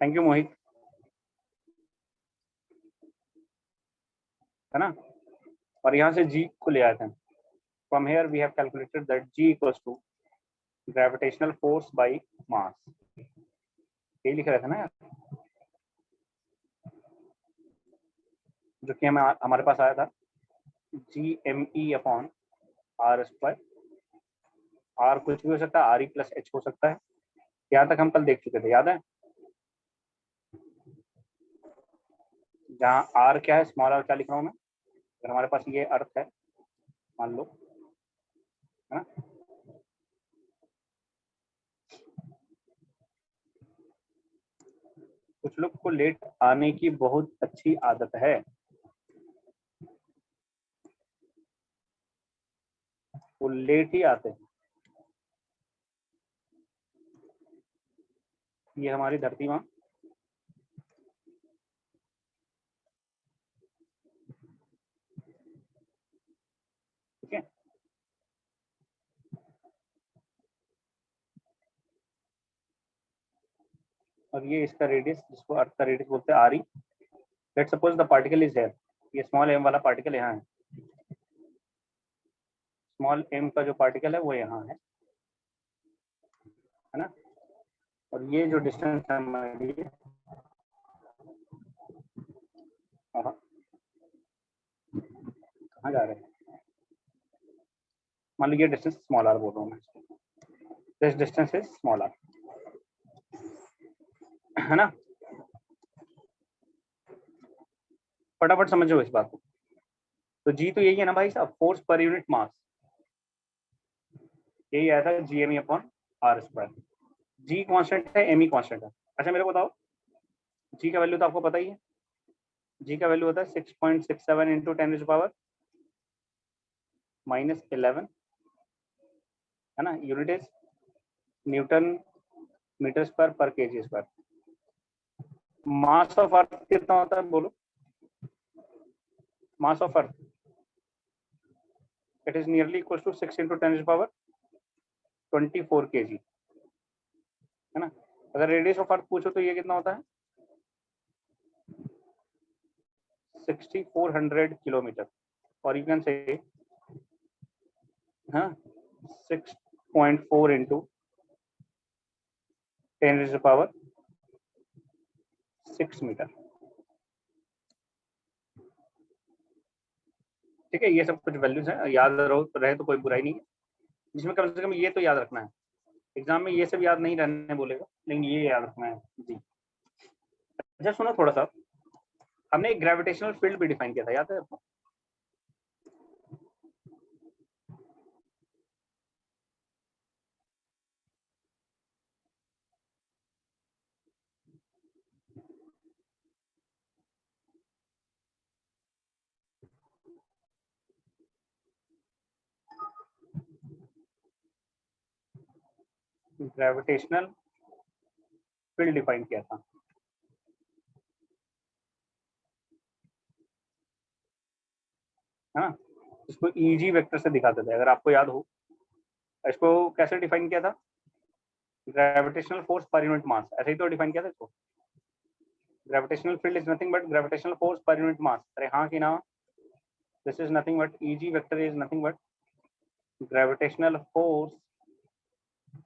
Thank you मोहित, है ना। और यहाँ से जी को ले आए थे। From here we have calculated that G equals to gravitational force by mass. यही लिख रहे थे ना यार, जो कि हमारे पास आया था G M E upon R square. R कुछ भी हो सकता है, आर ई प्लस एच हो सकता है। यहाँ तक हम कल देख चुके थे, याद है। जहाँ आर क्या है, स्मॉल आर क्या लिख रहा हूँ मैं। अगर हमारे पास ये अर्थ है मान लो, है ना, कुछ लोग को लेट आने की बहुत अच्छी आदत है, वो लेट ही आते हैं। ये हमारी धरती माँ, ठीक है। और ये इसका रेडियस, जिसको अर्थ का रेडियस बोलते हैं R E. Let suppose the particle is here, ये स्मॉल एम वाला पार्टिकल यहाँ है। स्मॉल एम का जो पार्टिकल है वो यहाँ है ना। और ये जो डिस्टेंस है हमारी, कहाँ जा रहे हैं, मान लीजिए डिस्टेंस स्मॉल आर बोल रहा हूँ मैं, this distance is small R, है ना। फटाफट समझो इस बात को। तो जी तो यही है ना भाई साहब, फोर्स पर यूनिट मास। यही आया था G M E upon R square. G constant है, एम ई कांस्टेंट है। अच्छा मेरे को बताओ, जी का वैल्यू तो आपको पता ही है। जी का वैल्यू होता है 6.67 इंटू 10⁻⁻11, है ना। Unit is newton metre square per kg square. Mass of earth कितना होता है बोलो। Mass of earth it is nearly equal to 6 into 10⁻24 kg, है ना। अगर रेडियस ऑफ अर्थ पूछो तो ये कितना होता है, 6400 किलोमीटर। और यू कैन से हाँ 6.4 इंटू 10⁻6 मीटर। ठीक है, ये सब कुछ वैल्यूज है, याद रहे तो कोई बुराई नहीं है, जिसमें कम से कम ये तो याद रखना है। एग्जाम में ये सब याद नहीं रहने बोलेगा, लेकिन ये याद रखना है जी। अच्छा सुनो थोड़ा सा, हमने एक ग्रेविटेशनल फील्ड भी डिफाइन किया था, याद है आपको। ग्रेविटेशनल फील्ड डिफाइन किया था, है ना। इसको ईजी वेक्टर से दिखाते थे, अगर आपको याद हो। इसको कैसे डिफाइन किया था, gravitational force per unit mass, ऐसे ही तो डिफाइन किया था इसको। Gravitational field is nothing but gravitational force per unit mass. अरे हाँ कि ना, this is nothing but easy vector is nothing but gravitational force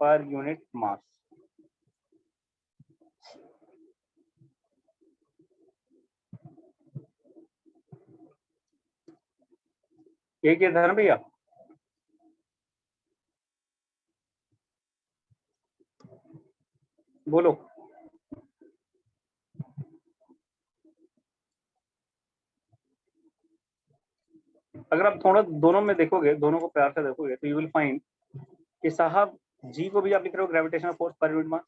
per unit mass. एक ये था ना भैया। बोलो, अगर आप थोड़ा दोनों में देखोगे, दोनों को प्यार से देखोगे, तो यू विल फाइंड कि साहब जी को भी आप लिख रहे हो gravitational force per unit mass,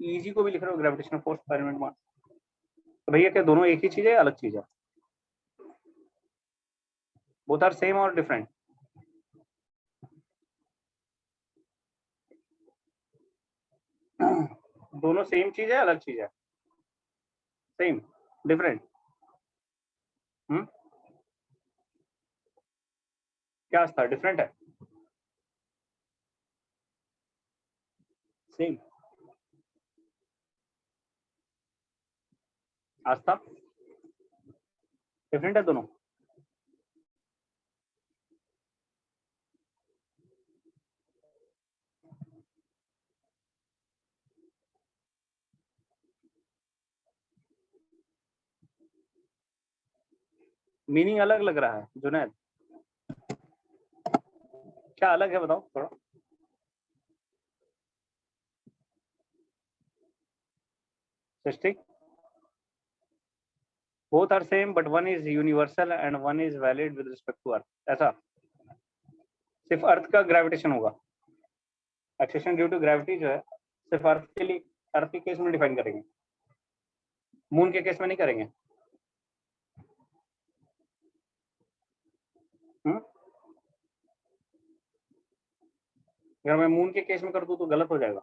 easy को भी लिख रहे हो gravitational force per unit mass. तो भैया क्या दोनों एक ही चीज है, अलग चीज है? बोथ आर सेम और डिफरेंट? दोनों सेम चीज है, अलग चीज है? Same, different? हम्म, क्या था, डिफरेंट है, सेम? आस्था डिफरेंट है दोनों। मीनिंग अलग लग रहा है जुनैद, क्या अलग है बताओ थोड़ा। सृष्टि, both are same but one is universal and one is valid with respect to earth, ऐसा। सिर्फ अर्थ का ग्रेविटेशन होगा, एक्सेशन ड्यू टू ग्रेविटी जो है सिर्फ अर्थ के लिए, अर्थ के केस में डिफाइन करेंगे, मून के केस में नहीं करेंगे। अगर मैं मून के केस में कर दूं तो गलत हो जाएगा।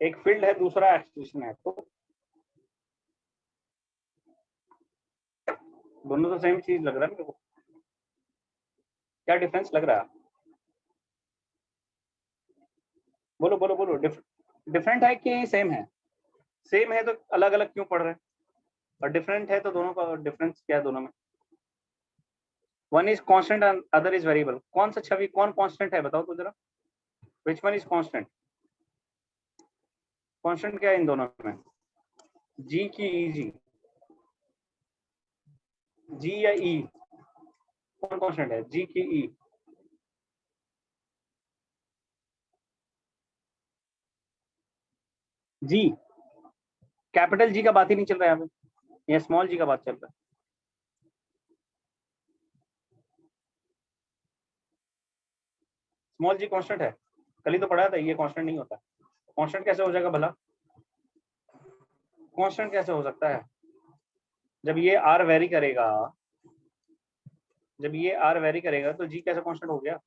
एक फील्ड है दूसरा एक्सेलरेशन है, तो दोनों तो सेम चीज लग रहा है मेरे को। क्या डिफरेंस लग रहा है? बोलो बोलो बोलो। डिफरेंट है कि सेम है? सेम है तो अलग अलग क्यों पढ़ रहे हैं, और डिफरेंट है तो दोनों का डिफरेंस क्या है दोनों में? One is constant and other is variable. कौन सा छवि कौन कांस्टेंट है बताओ तो जरा, which one is constant? Constant क्या है इन दोनों में? जी की ई? जी या ई? कौन कांस्टेंट है, जी की ई? जी, कैपिटल जी का बात ही नहीं चल रहा है यहाँ पे, ये स्मॉल जी का बात चल रहा है। स्मॉल जी कांस्टेंट है, कल ही तो पढ़ा था ये कांस्टेंट नहीं होता। कांस्टेंट कैसे हो जाएगा भला? कांस्टेंट कैसे हो सकता है? जब ये आर वेरी करेगा, जब ये आर वेरी करेगा तो जी कैसे कांस्टेंट हो गया?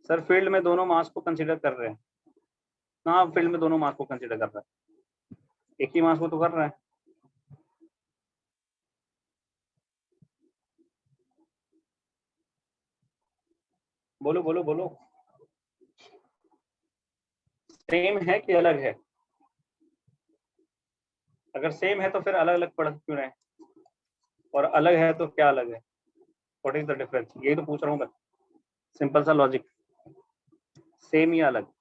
सर फील्ड में दोनों मास को कंसीडर कर रहे हैं। हाँ, फील्ड में दोनों मास को कंसीडर कर रहा है, एक ही मास को तो कर रहा है। बोलो बोलो बोलो, सेम है कि अलग है? अगर सेम है तो फिर अलग अलग पढ़ क्यों रहे हैं, और अलग है तो क्या अलग है? व्हाट इज द डिफरेंस, यही तो पूछ रहा हूँ मैं। सिंपल सा लॉजिक, सेम या अलग?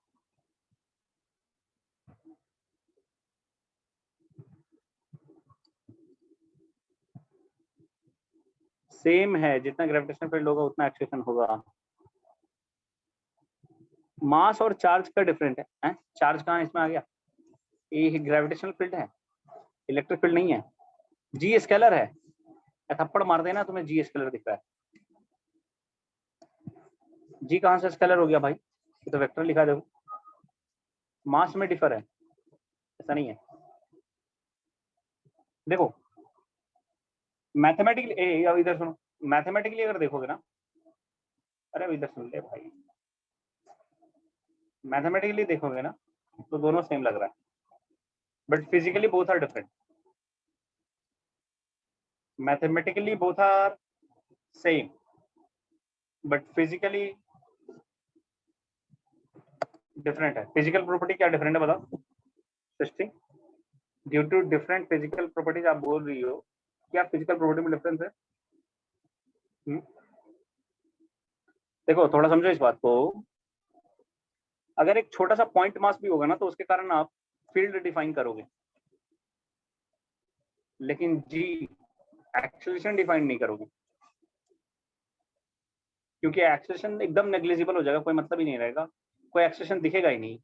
सेम है, जितना ग्रेविटेशनल फील्ड होगा उतना एक्सेशन होगा। मास और चार्ज का डिफरेंट है? चार्ज कहाँ इसमें आ गया? ये ग्रेविटेशनल फील्ड है, इलेक्ट्रिक फील्ड नहीं है। जी स्केलर है, थप्पड़ मार देना तुम्हें जी स्केलर दिख रहा है। जी कहाँ से स्केलर हो गया भाई, ये तो वेक्टर लिखा देखो। मास में डिफर है, ऐसा नहीं है। देखो मैथमेटिकली, अब इधर सुनो, मैथमेटिकली अगर देखोगे ना, अरे अब इधर सुन ले भाई, मैथमेटिकली देखोगे ना तो दोनों सेम लग रहा है, but physically both are different. Mathematically both are same but physically different है। फिजिकल प्रॉपर्टी क्या डिफरेंट है बताओ Srishti? Due to different physical properties आप बोल रही हो, क्या फिजिकल प्रॉपर्टी में डिफरेंस है? देखो थोड़ा समझो इस बात को, अगर एक छोटा सा पॉइंट मास भी होगा ना तो उसके कारण आप फील्ड डिफाइन करोगे, लेकिन जी एक्सेलरेशन डिफाइन नहीं करोगे, क्योंकि एक्सेलरेशन एकदम नेग्लिजिबल हो जाएगा, कोई मतलब ही नहीं रहेगा, कोई एक्सेलरेशन दिखेगा ही नहीं।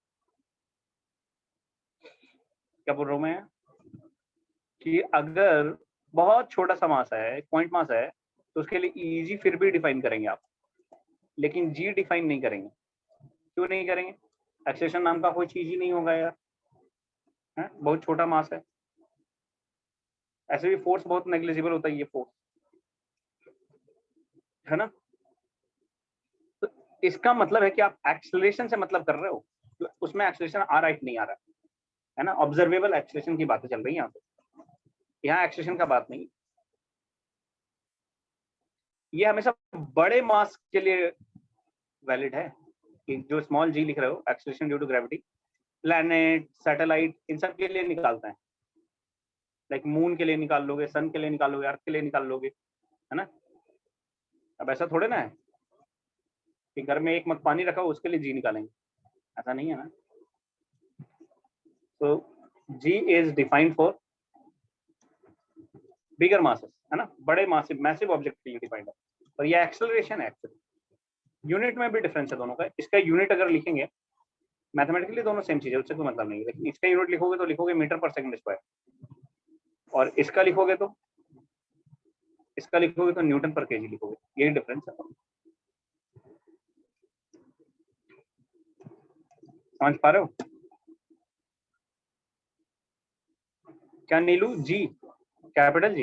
क्या बोल रहा हूं मैं कि अगर बहुत छोटा सा मास है, पॉइंट मास है, तो उसके लिए ईजी फिर भी डिफाइन करेंगे आप, लेकिन जी डिफाइन नहीं करेंगे। क्यों नहीं करेंगे? एक्सेलरेशन नाम का कोई चीज ही नहीं होगा यार, है? बहुत छोटा मास है। ऐसे भी फोर्स बहुत नेग्लिजिबल होता है, ये फोर्स है ना। तो इसका मतलब है कि आप एक्सेलरेशन से मतलब कर रहे हो, तो उसमें एक्सेलरेशन आ रहा है कि नहीं आ रहा है ना। ऑब्जर्वेबल एक्सेलरेशन की बातें चल रही है यहाँ पे, यहाँ एक्सेलरेशन का बात नहीं। ये हमेशा बड़े मास के लिए वैलिड है कि जो स्मॉल जी लिख रहे हो, acceleration due to gravity, planet, satellite, इन सब के लिए निकालता है। लाइक मून के लिए निकाल लोगे, सन के लिए निकाल लोगे, अर्थ के लिए निकाल लोगे, है ना। अब ऐसा थोड़े ना है कि घर में एक मग पानी रखा हो उसके लिए जी निकालेंगे, ऐसा नहीं है ना। तो G is defined for bigger masses, है ना, बड़े मासिव मैसिव ऑब्जेक्ट के लिए डिफाइंड है। और ये एक्सेलरेशन है एक्चुअली। यूनिट में भी डिफरेंस है दोनों का। इसका यूनिट अगर लिखेंगे, मैथमेटिकली दोनों सेम चीज है, उससे कोई मतलब नहीं है, लेकिन इसका यूनिट लिखोगे तो लिखोगे मीटर पर सेकंड स्क्वायर, और इसका लिखोगे तो न्यूटन पर केजी लिखोगे। यही डिफरेंस है। समझ पा रहे हो क्या नीलू जी? कैपिटल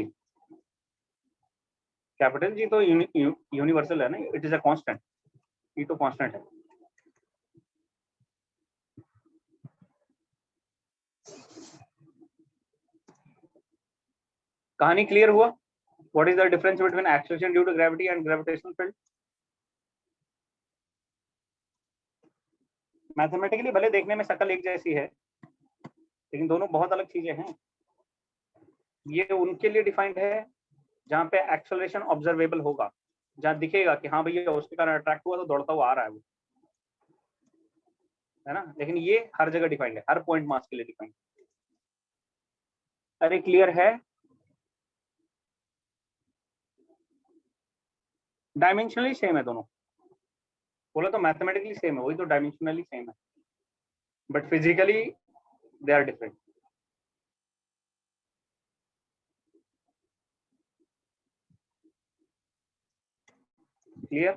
जी तो यूनिवर्सल है ना, इट इज अ कांस्टेंट। ये तो कांस्टेंट है। कहानी क्लियर हुआ? What is the difference between acceleration due to gravity and gravitational field? Mathematically भले देखने में शक्ल एक जैसी है, लेकिन दोनों बहुत अलग चीजें हैं। ये उनके लिए डिफाइंड है जहाँ पे एक्सेलरेशन ऑब्जर्वेबल होगा, जहाँ दिखेगा कि हाँ भैया उसके कारण अट्रैक्ट हुआ तो दौड़ता हुआ आ रहा है वो, है ना। लेकिन ये हर जगह डिफाइंड है, हर पॉइंट मास के लिए डिफाइंड। अरे क्लियर है? डायमेंशनली सेम है दोनों। बोला तो मैथमेटिकली सेम है, वही तो डायमेंशनली सेम है, but physically they are different. Clear?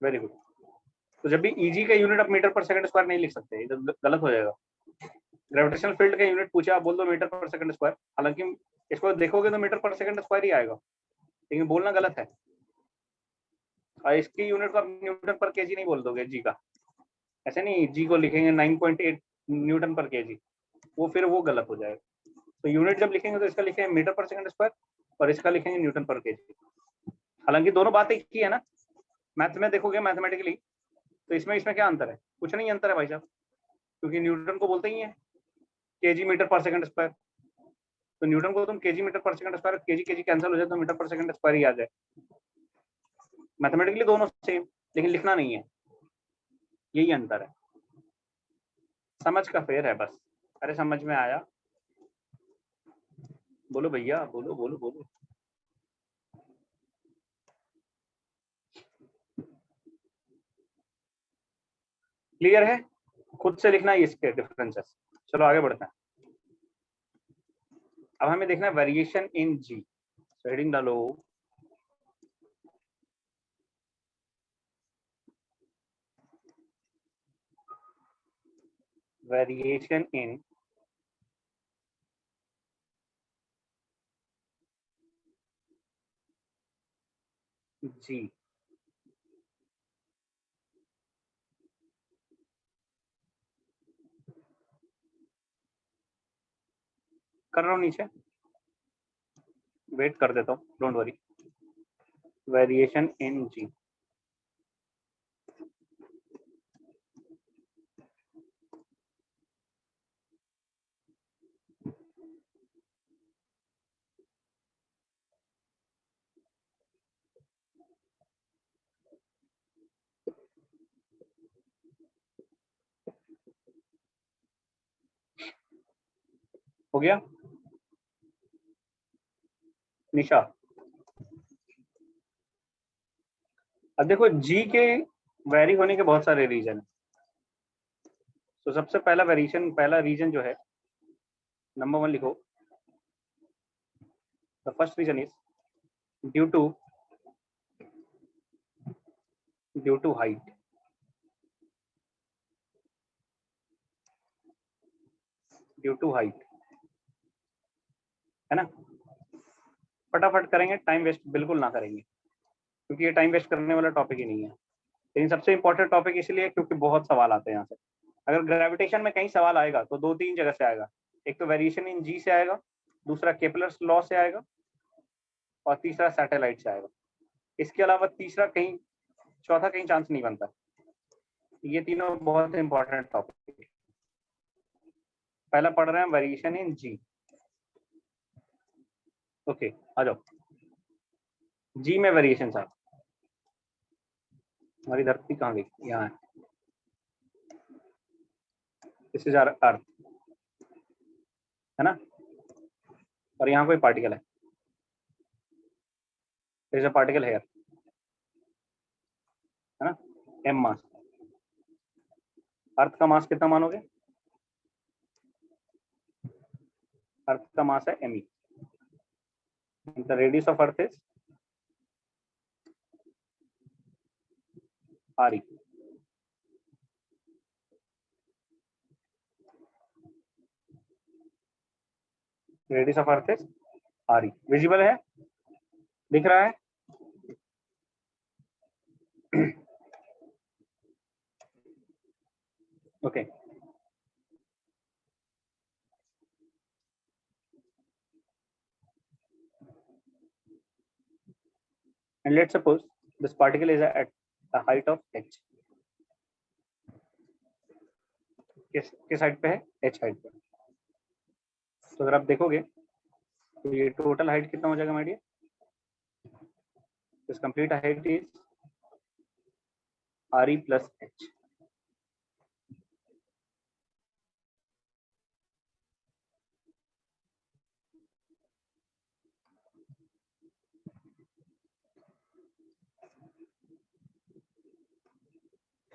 Very good. तो जब भी ईजी का यूनिट आप मीटर पर सेकंड स्क्वायर नहीं लिख सकते, इधर गलत हो जाएगा। ग्रेविटेशनल फील्ड का यूनिट पूछा, आप बोल दो मीटर पर सेकंड स्क्वायर, हालांकि इसको देखोगे तो मीटर पर सेकंड स्क्वायर ही आएगा, लेकिन बोलना गलत है। और इसकी यूनिट को आप न्यूटन पर केजी नहीं बोल दोगे जी का, ऐसे नहीं, जी को लिखेंगे 9.8 न्यूटन पर केजी, वो फिर वो गलत हो जाएगा। तो यूनिट जब लिखेंगे तो इसका लिखेंगे मीटर पर सेकंड स्क्वायर और इसका लिखेंगे न्यूटन पर केजी। हालांकि दोनों बातें एक ही है ना। मैथ में देखोगे मैथमेटिकली तो इसमें क्या अंतर है? कुछ नहीं अंतर है भाई साहब, क्योंकि न्यूटन को बोलते ही है केजी मीटर पर सेकंड स्क्वायर। तो न्यूटन को तुम केजी मीटर पर second square, KG KG cancel हो जाए तो मीटर पर सेकंड स्क्वायर ही आ जाए। मैथमेटिकली दोनों सेम, लेकिन लिखना नहीं है, यही अंतर है। समझ का फेर है बस। अरे समझ में आया? बोलो भैया, बोलो बोलो बोलो। क्लियर है? खुद से लिखना है इसके डिफरेंसेस। चलो आगे बढ़ते हैं। अब हमें देखना है वेरिएशन इन जी। हेडिंग डालो वेरिएशन इन जी। कर रहा हूँ नीचे, वेट कर देता हूँ, डोंट वरी। वेरिएशन इन जी। हो गया निशा? अब देखो जी के वेरी होने के बहुत सारे रीजन है। तो सबसे पहला वेरिएशन, पहला रीजन जो है, नंबर 1 लिखो। The first reason is due to height. Due to height, है ना। फटाफट करेंगे, टाइम वेस्ट बिल्कुल ना करेंगे, क्योंकि ये टाइम वेस्ट करने वाला टॉपिक ही नहीं है। लेकिन सबसे इंपॉर्टेंट टॉपिक इसलिए क्योंकि बहुत सवाल आते हैं यहाँ से। अगर ग्रेविटेशन में कहीं सवाल आएगा तो 2-3 जगह से आएगा। एक तो वेरिएशन इन जी से आएगा, दूसरा केपलर्स लॉ से आएगा, और तीसरा सैटेलाइट से आएगा। इसके अलावा तीसरा कहीं, चौथा कहीं चांस नहीं बनता। ये तीनों बहुत इंपॉर्टेंट टॉपिक। पहला पढ़ रहे हैं वेरिएशन इन जी। ओके, आ जाओ। जी में वेरिएशन साहब, हमारी धरती कहाँ गई? यहाँ है। दिस इज आवर अर्थ, है ना? और यहाँ कोई पार्टिकल है, there is a particle here, है ना? एम मास। अर्थ का मास कितना मानोगे? अर्थ का मास है M E. The radius of earth is R E. Radius of earth is R E. Visible है? दिख रहा है? Okay, and let's suppose this particle is at a height of h. किस हाइट पे है? h हाइट पे। तो अगर आप देखोगे तो ये टोटल हाइट कितना हो जाएगा my dear? This complete height is R E plus H.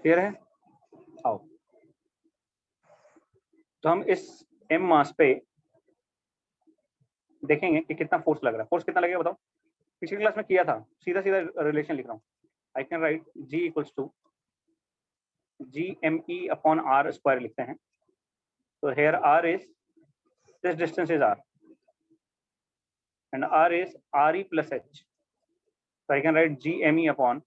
Clear है? आओ, तो हम इस m मास पे देखेंगे कि कितना फोर्स लग रहा है। फोर्स कितना लगेगा बताओ? पिछली क्लास में किया था, सीधा सीधा रिलेशन लिख रहा हूँ। I can write g equals to G M E upon R square लिखते हैं। तो here R is, this distance is R and R is R E plus H. So I can write GME upon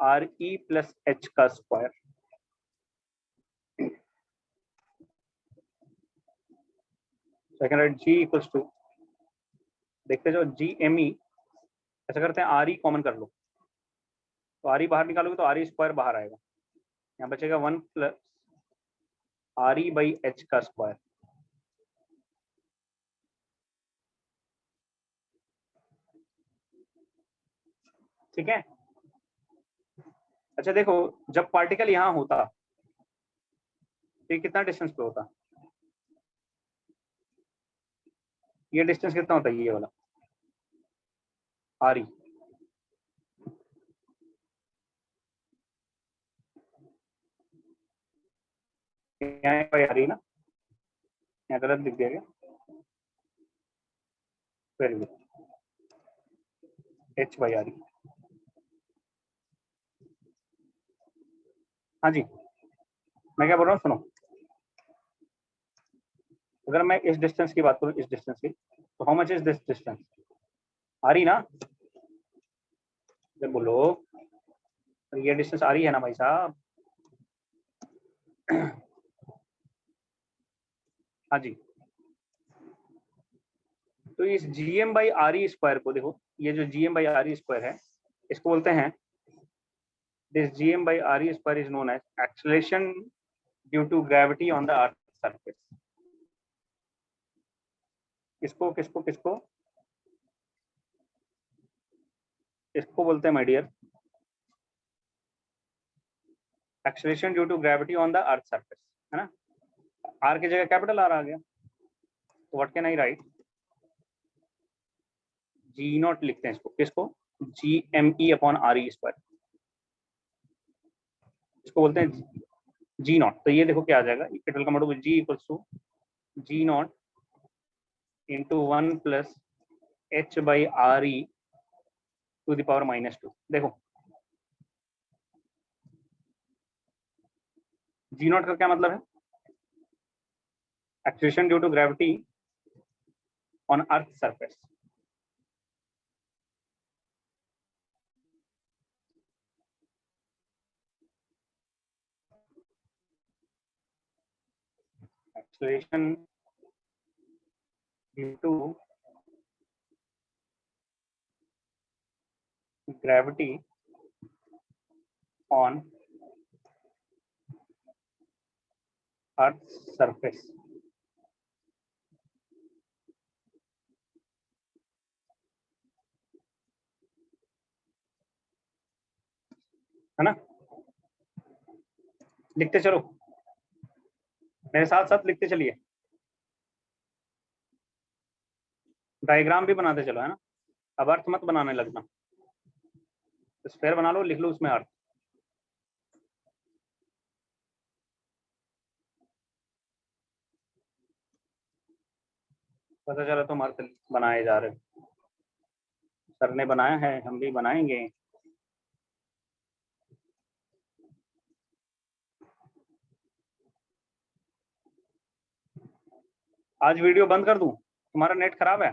RE plus H का square. So I can write G equals to, देखते जो GME, ऐसा करते हैं RE common कर लो, तो RE बाहर निकालोगे तो RE स्क्वायर बाहर आएगा, यहाँ बचेगा 1 प्लस RE बाई H का स्क्वायर। ठीक है? अच्छा देखो, जब पार्टिकल यहाँ होता तो ये कितना डिस्टेंस पे होता? ये डिस्टेंस कितना होता है? ये वाला RE। यहाँ बाई RE ना, यहाँ गलत लिख दिया गया। Very good, H by RE। हाँ जी, मैं क्या बोल रहा हूँ सुनो। अगर मैं इस डिस्टेंस की बात करूं, इस डिस्टेंस की, तो how much is this distance? आ रही ना? जब बोलो ये डिस्टेंस आ रही है ना भाई साहब? हाँ जी। तो इस GM by R E square को देखो, ये जो GM by R E square है, इसको बोलते हैं, this GM by R E square is known as acceleration due to gravity on the earth surface. किसको किसको किसको इसको बोलते हैं my dear, acceleration due to gravity on the earth surface, है ना? आर की जगह कैपिटल आर आ गया, तो what can I write? G naught लिखते हैं इसको, किसको? G M E upon R E square, इसको बोलते हैं जी नॉट। तो ये देखो क्या आ जाएगा, it will come out with G equals to G naught into 1 plus H by R E to the power -2। देखो जी नॉट का क्या मतलब है? Acceleration due to gravity on earth surface. Acceleration due to gravity on earth surface. है ना, लिखते चलो, मेरे साथ साथ लिखते चलिए, डायग्राम भी बनाते चलो, है ना। अब अर्थ मत बनाने लगना, स्फीयर बना लो, लिख लो उसमें अर्थ। पता चला तुम अर्थ बनाए जा रहे हो, सर ने बनाया है, हम भी बनाएंगे। आज वीडियो बंद कर दूं, तुम्हारा नेट खराब है?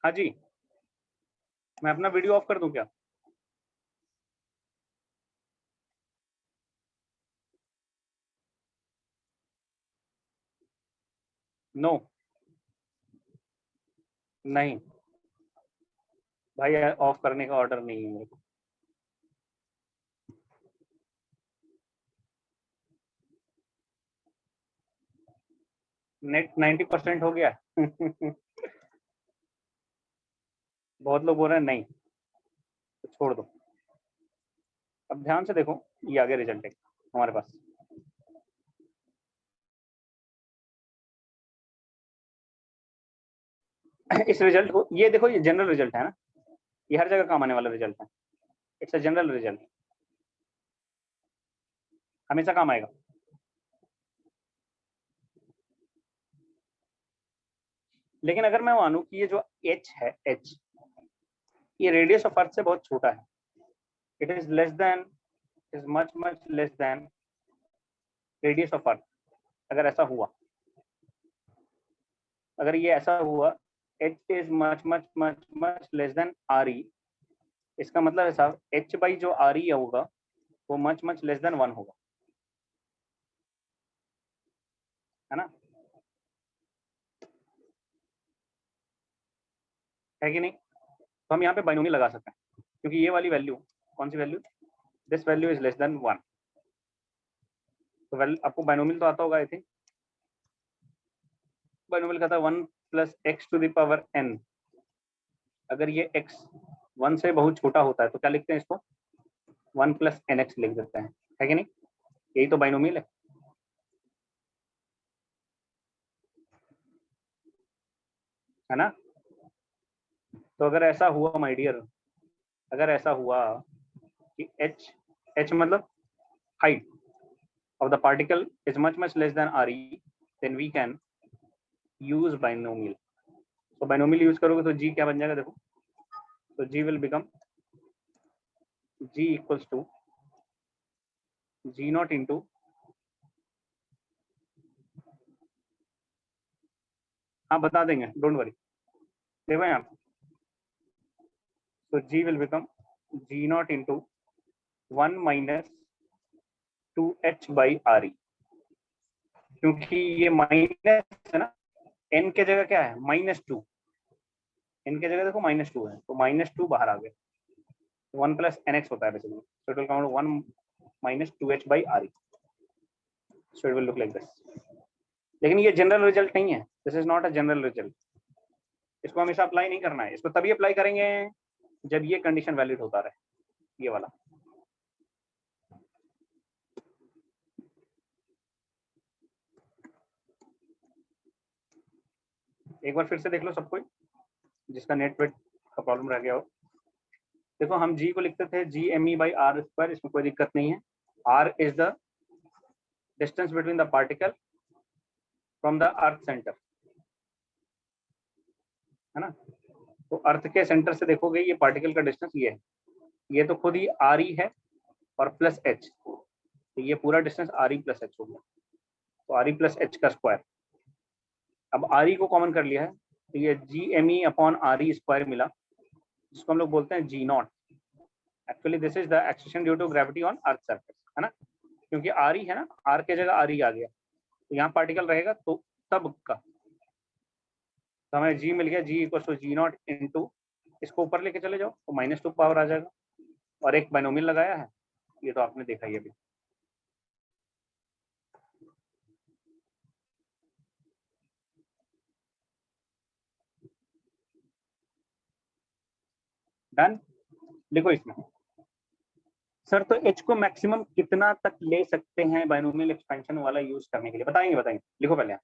हाँ जी, मैं अपना वीडियो ऑफ कर दूं क्या? नो, नहीं भाई, ऑफ करने का ऑर्डर नहीं है मेरे को। नेट 90% हो गया। बहुत लोग बोल रहे हैं नहीं, तो छोड़ दो। अब ध्यान से देखो, ये आगे रिजल्ट है हमारे पास। इस रिजल्ट को, ये देखो, ये जनरल रिजल्ट है ना, ये हर जगह काम आने वाला रिजल्ट है। इट्स अ जनरल रिजल्ट, हमेशा काम आएगा। लेकिन अगर मैं मानूं कि ये जो h है, h, ये रेडियस ऑफ अर्थ से बहुत छोटा है, it is less then, is much much less than radius of अर्थ। अगर ऐसा हुआ, अगर ये ऐसा हुआ, h is much much much much less than re, इसका मतलब है साहब h बाई जो re होगा वो मच मच लेस देन 1 होगा, है ना, है कि नहीं? तो हम यहाँ पे बाइनोमियल लगा सकते हैं, क्योंकि ये वाली वैल्यू, कौन सी value, this value is less than 1। तो आपको बाइनोमियल तो आता होगा, आई थिंक। बाइनोमियल का था 1 plus X to the power n। अगर ये x 1 से बहुत छोटा होता है तो क्या लिखते हैं इसको, 1 प्लस एन एक्स लिख देते हैं, है कि नहीं? यही तो बाइनोमियल है ना। तो अगर ऐसा हुआ माय डियर, अगर ऐसा हुआ कि h मतलब height of the particle is much much less than re, then we can use binomial। तो binomial यूज करोगे तो g क्या बन जाएगा, देखो, तो g will become g equals to g naught into, हाँ बता देंगे, डोंट वरी, देखो यहाँ, तो g will become g naught into 1 minus 2h by re, क्योंकि ये माइनस है ना, n के जगह क्या है, -2, n के जगह देखो -2 है, तो -2 बाहर आ गए, 1 प्लस एन एक्स होता है basically, so it will come to 1 minus 2h by re, so it will look like this। लेकिन ये जनरल रिजल्ट नहीं है, this is not a general result, इसको हमेशा अप्लाई नहीं करना है, इसको तभी अप्लाई करेंगे जब ये कंडीशन वैलिड होता रहे, ये वाला। एक बार फिर से देख लो सब कोई, जिसका नेट वेट का प्रॉब्लम रह गया हो। देखो, हम g को लिखते थे G M E by R square, इसमें कोई दिक्कत नहीं है। r is the distance between the particle from the earth centre, है ना। तो अर्थ के सेंटर से देखोगे ये पार्टिकल का डिस्टेंस ये है, ये तो खुद ही आर ई है और प्लस एच, तो ये पूरा distance R E plus H हो गया, तो आर ई प्लस एच का स्क्वायर। अब आर ई को कॉमन कर लिया है, तो ये G M E upon R E square मिला, जिसको हम लोग बोलते हैं G naught. Actually this is the acceleration due to gravity on earth surface, है ना, क्योंकि आर ई है ना, आर के जगह आर ई आ गया, तो यहाँ पार्टिकल रहेगा तो तब का, तो हमें जी मिल गया, G equal to G naught into, इसको ऊपर लेके चले जाओ तो -2 पावर आ जाएगा, और एक बाइनोमियल लगाया है, ये तो आपने देखा ही अभी। डन। लिखो इसमें सर, तो एच को मैक्सिमम कितना तक ले सकते हैं बाइनोमियल एक्सपेंशन वाला यूज करने के लिए, बताएंगे बताएंगे, लिखो पहले।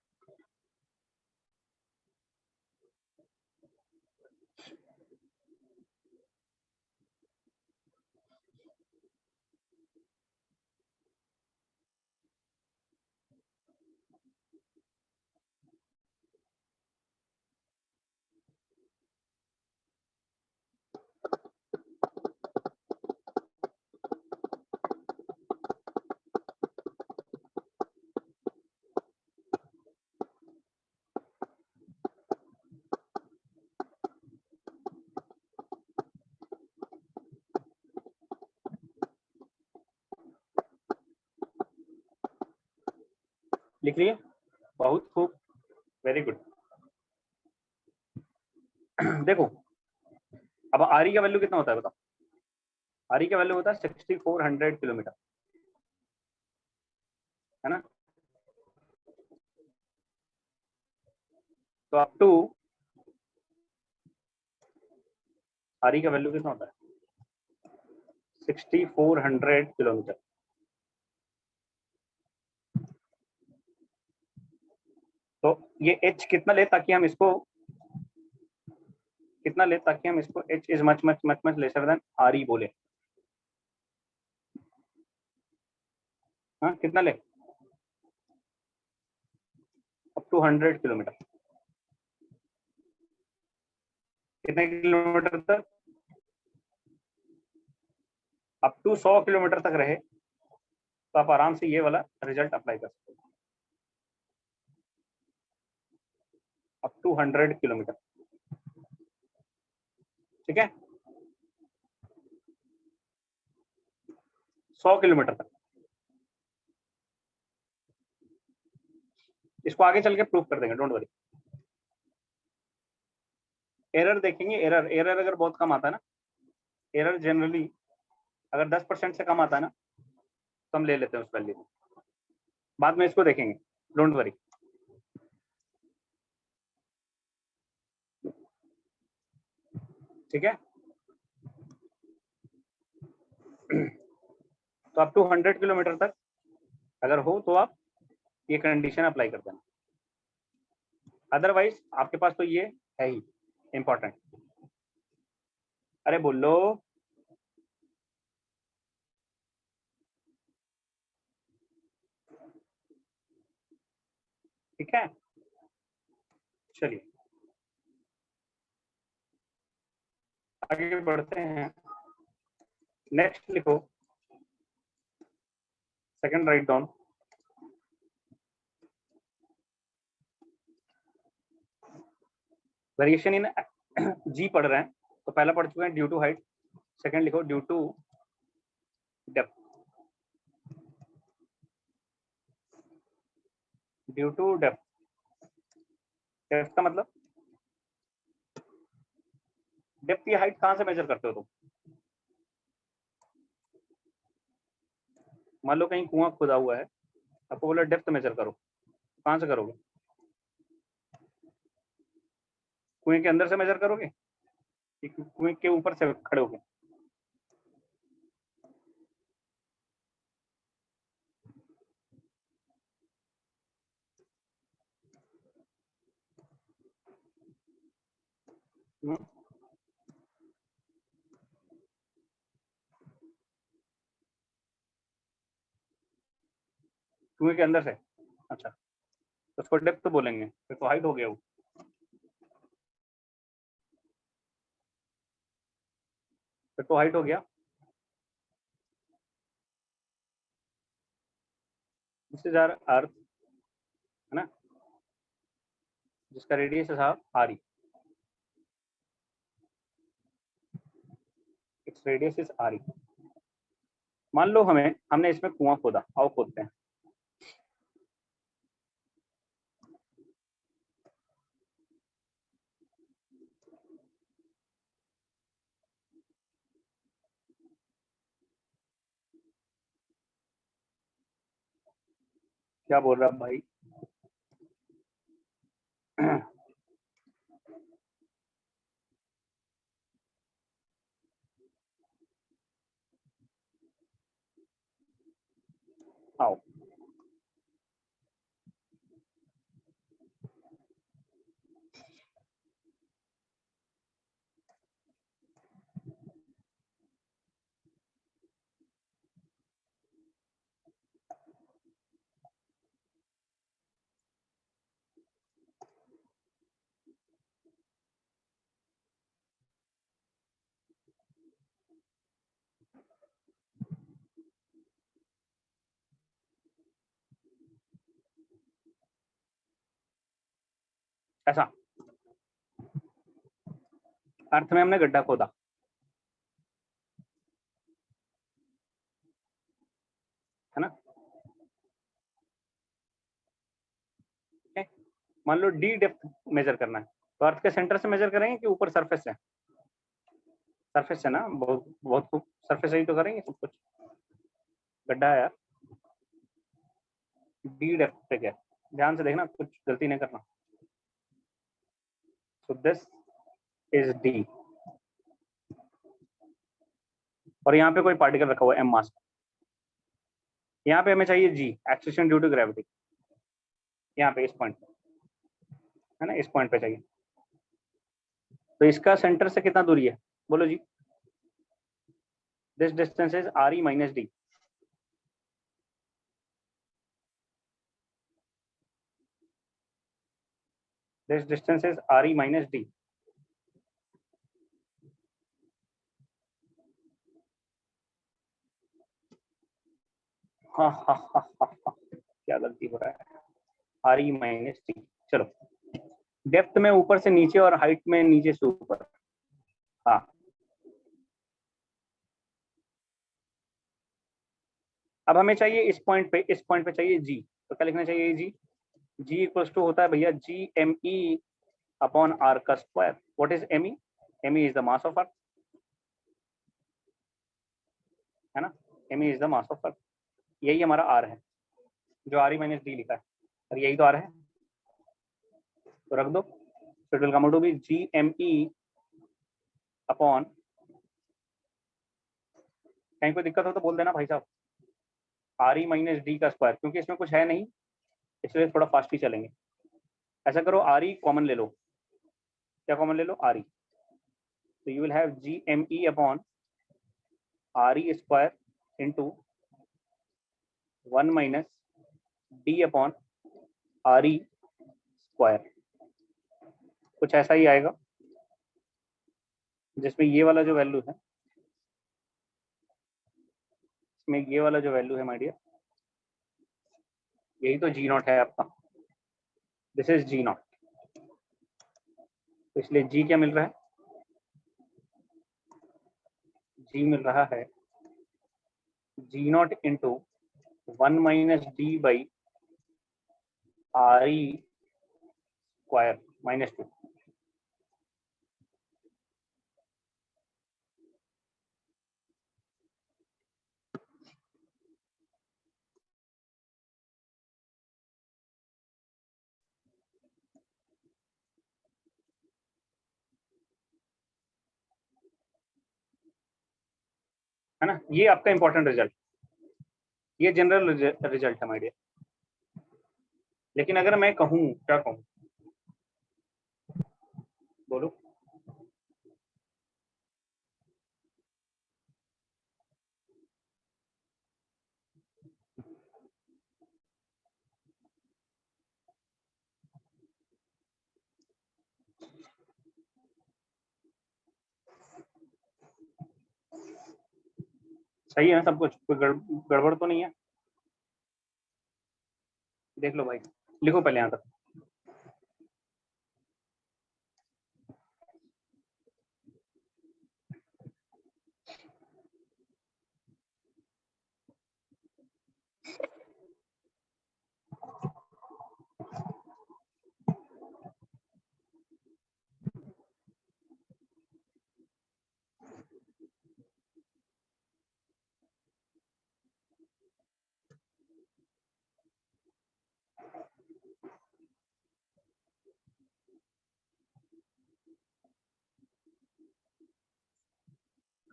लिख लिए, बहुत खूब, वेरी गुड। देखो अब आर ई का वैल्यू कितना होता है बताओ, आर ई का वैल्यू होता है 6400 किलोमीटर, है ना। तो अप टू आर ई का वैल्यू कितना होता है 6400 किलोमीटर। तो ये एच कितना ले ताकि हम इसको H is much much much much lesser than R E बोले। हाँ कितना ले, अप टू 100 किलोमीटर, कितने किलोमीटर तक, अप टू 100 किलोमीटर तक रहे तो आप आराम से ये वाला रिजल्ट अप्लाई कर सकते हो, अप टू 100 किलोमीटर, ठीक है, 100 किलोमीटर तक। इसको आगे चल के प्रूव कर देंगे, डोंट वरी। एरर देखेंगे, एरर एरर अगर बहुत कम आता है ना, एरर जनरली अगर 10% से कम आता है ना तो हम ले लेते हैं उस वैल्यू को, बाद में इसको देखेंगे, डोंट वरी। ठीक है, तो अप टू 100 किलोमीटर तक अगर हो तो आप ये कंडीशन अप्लाई कर देना, अदरवाइज आपके पास तो ये है ही इंपॉर्टेंट। अरे बोलो, ठीक है, चलिए आगे बढ़ते हैं। नेक्स्ट लिखो, second write down, variation in G पढ़ रहे हैं तो पहला पढ़ चुके हैं ड्यू टू हाइट, सेकंड लिखो due to depth, due to depth, depth का मतलब डेप्थ की हाइट कहाँ से मेजर करते हो तुम, मान लो कहीं कुआं खुदा हुआ है, आपको बोला डेप्थ मेजर करो, कहाँ से करोगे, कुएं के अंदर से मेजर करोगे कि कुएं के ऊपर से खड़े होगे, कुएं के अंदर से, अच्छा तो उसको डेप्थ तो बोलेंगे, फिर तो हाइट हो गया वो, फिर तो हाइट हो गया। दिस इज आवर अर्थ, है ना, जिसका रेडियस था R E, its radius is R ई। मान लो हमने इसमें कुआं खोदा, आओ खोदते हैं, क्या बोल रहा भाई? आओ। ऐसा अर्थ में हमने गड्ढा खोदा, है ना? मान लो डी डेप्थ मेजर करना है, तो अर्थ के सेंटर से मेजर करेंगे कि ऊपर सरफेस से? सरफेस से ना, बहुत बहुत खूब, सरफेस से ही तो करेंगे सब कुछ। गड्ढा है यार, डी डेप्थ पे क्या, ध्यान से देखना, कुछ गलती नहीं करना। सो दिस इज डी, और यहाँ पे कोई पार्टिकल रखा हुआ है एम मास। यहाँ पे हमें चाहिए जी, एक्सेशन ड्यू टू ग्रेविटी, यहाँ पे इस पॉइंट पे, है ना, इस पॉइंट पे चाहिए। तो इसका सेंटर से कितना दूरी है, बोलो जी? This distance is R E minus D. This distance is R E minus D. हाँ हाँ हाँ हाँ हाँ, क्या गलती हो रहा है, आर ई माइनस डी। चलो, डेप्थ में ऊपर से नीचे और हाइट में नीचे से ऊपर। हाँ, अब हमें चाहिए इस पॉइंट पे, इस पॉइंट पे चाहिए जी, तो क्या लिखना चाहिए जी? जी इक्वल्स टू होता है भैया G M E upon R का square. What is M E? M E is the mass of earth, है ना? M E is the mass of earth, यही हमारा आर है, जो आर ई माइनस डी लिखा है, और यही तो आर है, तो रख दो। so it will come out to be G M E upon, कहीं कोई दिक्कत हो तो बोल देना भाई साहब, आर ई माइनस डी का स्क्वायर, क्योंकि इसमें कुछ है नहीं, इसलिए थोड़ा फास्ट ही चलेंगे। ऐसा करो, आर ई कॉमन ले लो। क्या कॉमन ले लो? R E. तो you will have G M E upon R E square into 1 - D upon R E square. कुछ ऐसा ही आएगा, जिसमें ये वाला जो वैल्यू है, इसमें ये वाला जो वैल्यू है माय डियर, यही तो जी नॉट है आपका। This is G naught. तो इसलिए जी क्या मिल रहा है? जी मिल रहा है G naught into 1 - D R E square -2। है ना? ये आपका इंपॉर्टेंट रिजल्ट, ये जनरल रिजल्ट है माय डियर। लेकिन अगर मैं कहूँ, क्या कहूँ, बोलो। सही है ना सब कुछ? कोई गड़बड़ तो नहीं है? देख लो भाई, लिखो पहले यहाँ तक।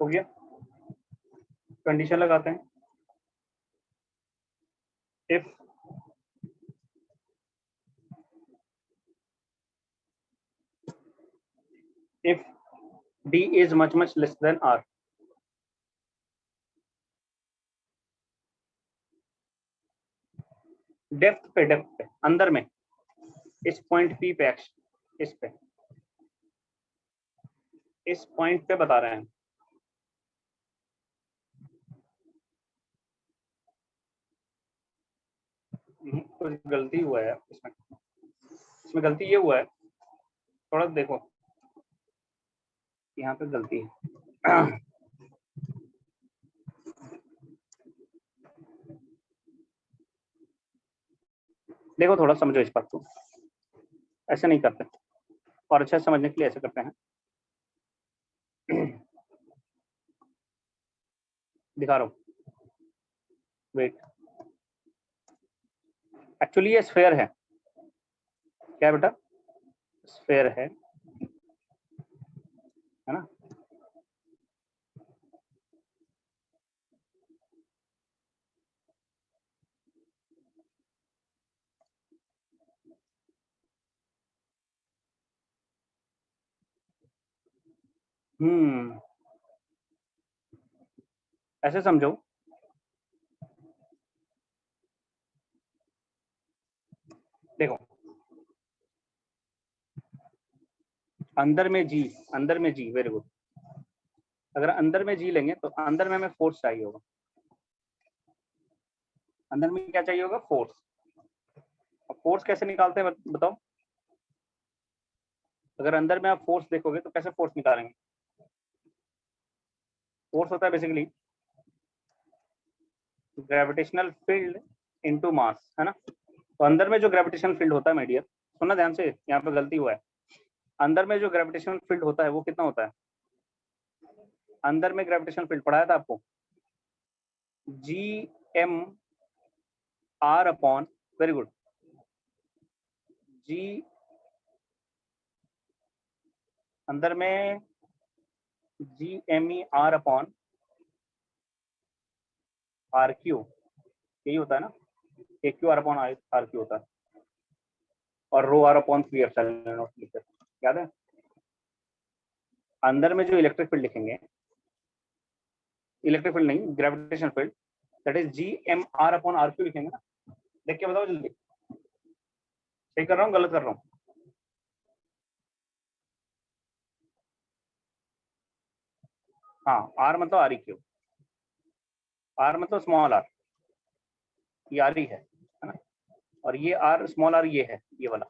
हो गया, कंडीशन लगाते हैं। if d is much less than r, depth पे अंदर में, इस पॉइंट p पे इस पॉइंट पे बता रहे हैं। कुछ गलती हुआ है इसमें गलती ये हुआ है, थोड़ा देखो यहाँ पे गलती है। देखो थोड़ा समझो इस बात को, ऐसे नहीं करते, और अच्छा समझने के लिए ऐसे करते हैं। दिखा रहा हूँ, वेट, एक्चुअली ये स्फेयर है। क्या है बेटा? स्फेयर है ना? ऐसे समझो, देखो अंदर में जी, वेरी गुड। अगर अंदर में जी लेंगे तो अंदर में हमें फोर्स चाहिए होगा। अंदर में क्या चाहिए होगा? फोर्स। अब फोर्स कैसे निकालते हैं बताओ? अगर अंदर में आप फोर्स देखोगे तो कैसे फोर्स निकालेंगे? फोर्स होता है basically gravitational field into mass, है ना? तो अंदर में जो ग्रेविटेशनल फील्ड होता है, माय डियर, सुनना ध्यान से, यहाँ पे गलती हुआ है। अंदर में जो ग्रेविटेशनल फील्ड होता है वो कितना होता है? अंदर में ग्रेविटेशनल फील्ड पढ़ाया था आपको, G M R upon, very good, G अंदर में G M E R upon R Q, यही होता है ना? A Q R upon R Q होता है, और rho R upon 3 epsilon naught लिखते हैं, याद है? अंदर में जो इलेक्ट्रिक फील्ड लिखेंगे, इलेक्ट्रिक फील्ड नहीं, gravitational field, that is G M R upon R Q लिखेंगे ना? देख के बताओ जल्दी, सही कर रहा हूँ गलत कर रहा हूँ? हाँ, आर मतलब आर ई क्यू, आर मतलब स्मॉल आर, ये आर ही है ना? और ये आर स्मॉल आर ये है, ये वाला।